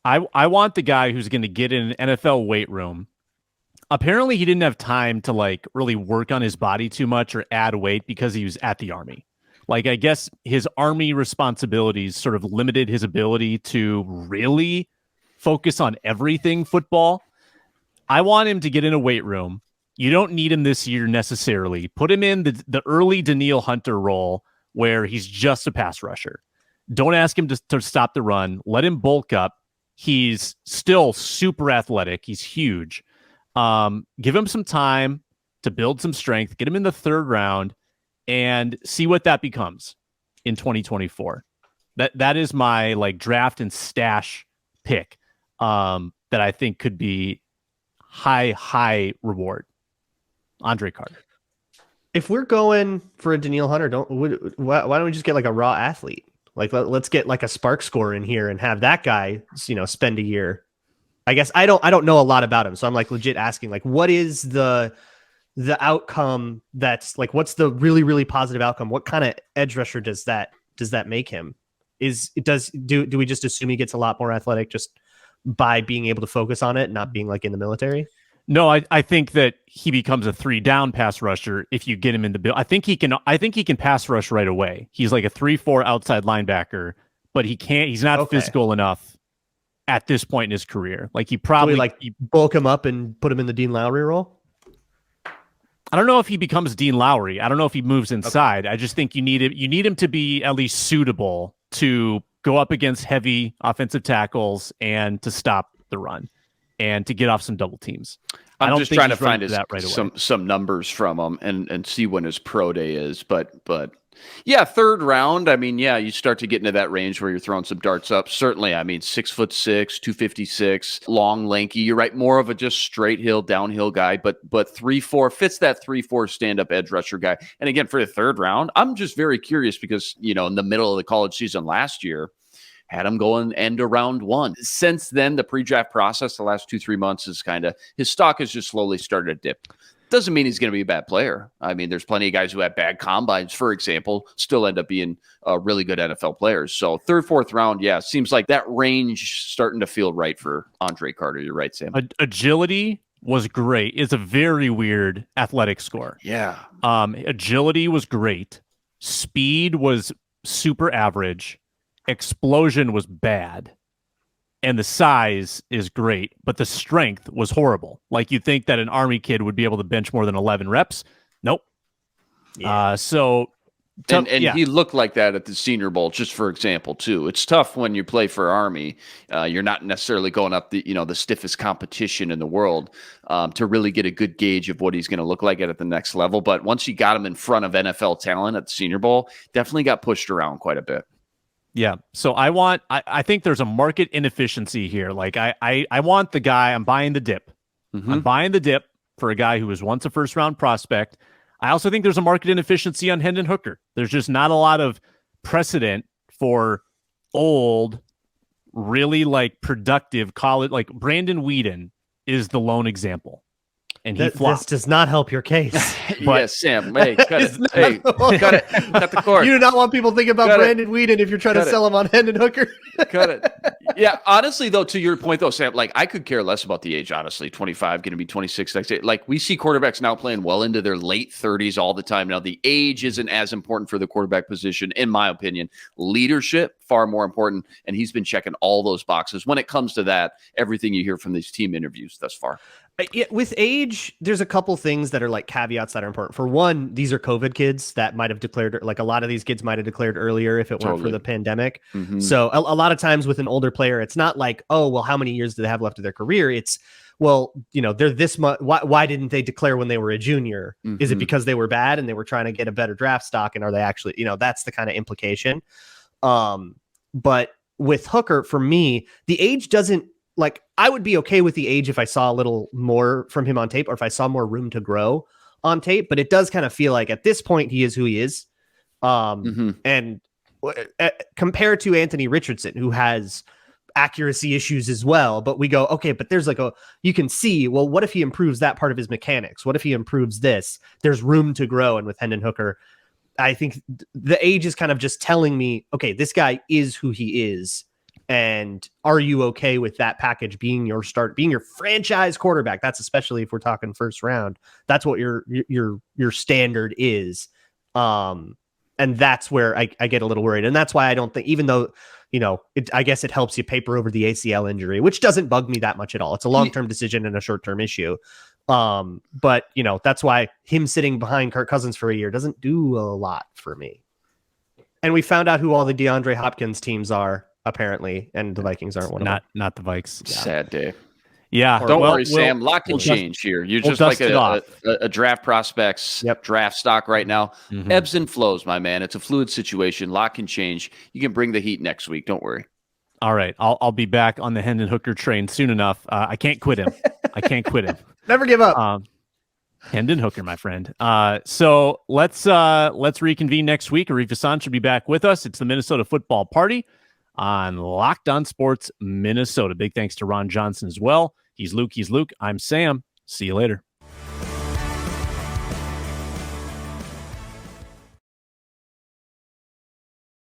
I want the guy who's going to get in an NFL weight room. Apparently, he didn't have time to like really work on his body too much or add weight because he was at the Army. Like, I guess his Army responsibilities sort of limited his ability to really focus on everything football. I want him to get in a weight room. You don't need him this year necessarily. Put him in the early Daniil Hunter role where he's just a pass rusher. Don't ask him to stop the run. Let him bulk up. He's still super athletic. He's huge. Give him some time to build some strength. Get him in the 3rd round and see what that becomes in 2024. That is my like draft and stash pick that I think could be high reward. Andre Carter. If we're going for a Daniil Hunter, why don't we just get like a raw athlete? Like let's get like a spark score in here and have that guy, spend a year. I guess I don't know a lot about him, so I'm like legit asking like, what is the outcome that's like, what's the really, really positive outcome? What kind of edge rusher does that make him? Do we just assume he gets a lot more athletic just by being able to focus on it, not being like in the military? No, I think that he becomes a 3-down pass rusher if you get him in the bill. I think he can pass rush right away. He's like a 3-4 outside linebacker, but he's not physical enough at this point in his career. Like he probably bulk him up and put him in the Dean Lowry role. I don't know if he becomes Dean Lowry. I don't know if he moves inside. Okay. I just think you need him to be at least suitable to go up against heavy offensive tackles and to stop the run and to get off some double teams. I'm just trying to find some numbers from him and see when his pro day is. But yeah, 3rd round. I mean, yeah, you start to get into that range where you're throwing some darts up. Certainly, I mean, 6'6", 256, long, lanky. You're right, more of a just straight hill, downhill guy. But 3-4 fits that 3-4 stand up edge rusher guy. And again, for the 3rd round, I'm just very curious because in the middle of the college season last year, had him going end of round 1. Since then, the pre-draft process, the last 2-3 months is his stock has just slowly started to dip. Doesn't mean he's going to be a bad player. I mean, there's plenty of guys who have bad combines, for example, still end up being really good NFL players. So 3rd, 4th round, yeah, seems like that range starting to feel right for Andre Carter. You're right, Sam. Agility was great. It's a very weird athletic score. Yeah. Agility was great. Speed was super average. Explosion was bad. And the size is great, but the strength was horrible. Like you'd think that an Army kid would be able to bench more than 11 reps. Nope. Yeah. He looked like that at the Senior Bowl, just for example, too. It's tough when you play for Army. You're not necessarily going up the stiffest competition in the world to really get a good gauge of what he's going to look like at the next level. But once you got him in front of NFL talent at the Senior Bowl, definitely got pushed around quite a bit. Yeah. So I think there's a market inefficiency here. Like I want the guy, I'm buying the dip. Mm-hmm. I'm buying the dip for a guy who was once a 1st-round prospect. I also think there's a market inefficiency on Hendon Hooker. There's just not a lot of precedent for old, really like productive college. Like Brandon Weeden is the lone example. and he This flopped. does not help your case. Yes, Sam. Hey, cut it. It's Hey, not- cut it. Cut the cord. You do not want people thinking about Cut it. Brandon Weeden if you're trying to Cut it. sell him on Hendon Hooker. Cut it. Yeah, honestly, though, to your point, though, Sam, like I could care less about the age, honestly. 25, going to be 26 next year. Like we see quarterbacks now playing well into their late 30s all the time. Now, the age isn't as important for the quarterback position, in my opinion. Leadership, far more important. And he's been checking all those boxes. When it comes to that, everything you hear from these team interviews thus far. Yeah, with age, there's a couple things that are like caveats that are important. For one, these are COVID kids that might have declared, like a lot of these kids might have declared earlier if it weren't for the pandemic. Mhm. So a lot of times with an older player, it's not like, oh, well, how many years do they have left of their career? It's, well, you know, they're this much. Why didn't they declare when they were a junior? Is it Mhm. because they were bad and they were trying to get a better draft stock? And are they actually, you know, that's the kind of implication. But with Hooker, for me, the age doesn't, like, I would be okay with the age if I saw a little more from him on tape or if I saw more room to grow on tape, but it does kind of feel like at this point he is who he is. And compared to Anthony Richardson, who has accuracy issues as well, but we go, okay, but there's like you can see, well, what if he improves that part of his mechanics? What if he improves this? There's room to grow. And with Hendon Hooker, I think the age is kind of just telling me, okay, this guy is who he is. And are you okay with that package being your franchise quarterback? That's especially if we're talking first round. That's what your standard is. And that's where I get a little worried. And that's why I don't think, even though, you know, I guess it helps you paper over the ACL injury, which doesn't bug me that much at all. It's a long-term decision and a short-term issue. But you know, that's why him sitting behind Kirk Cousins for a year doesn't do a lot for me. And we found out who all the DeAndre Hopkins teams are, apparently, and the Vikings aren't one of them. Not the Vikes. Sad day. Yeah. Don't well, worry, Sam. Lot can change here. You're just like a draft prospects draft stock right now. Ebbs and flows, my man. It's a fluid situation. Lot can change. You can bring the heat next week. Don't worry. All right. I'll be back on the Hendon Hooker train soon enough. I can't quit him. I can't quit him. Never give up. Hendon Hooker, my friend. So let's reconvene next week. Arif Hassan should be back with us. It's the Minnesota Football Party on Locked On Sports Minnesota. Big thanks to Ron Johnson as well. He's Luke. I'm Sam. See you later.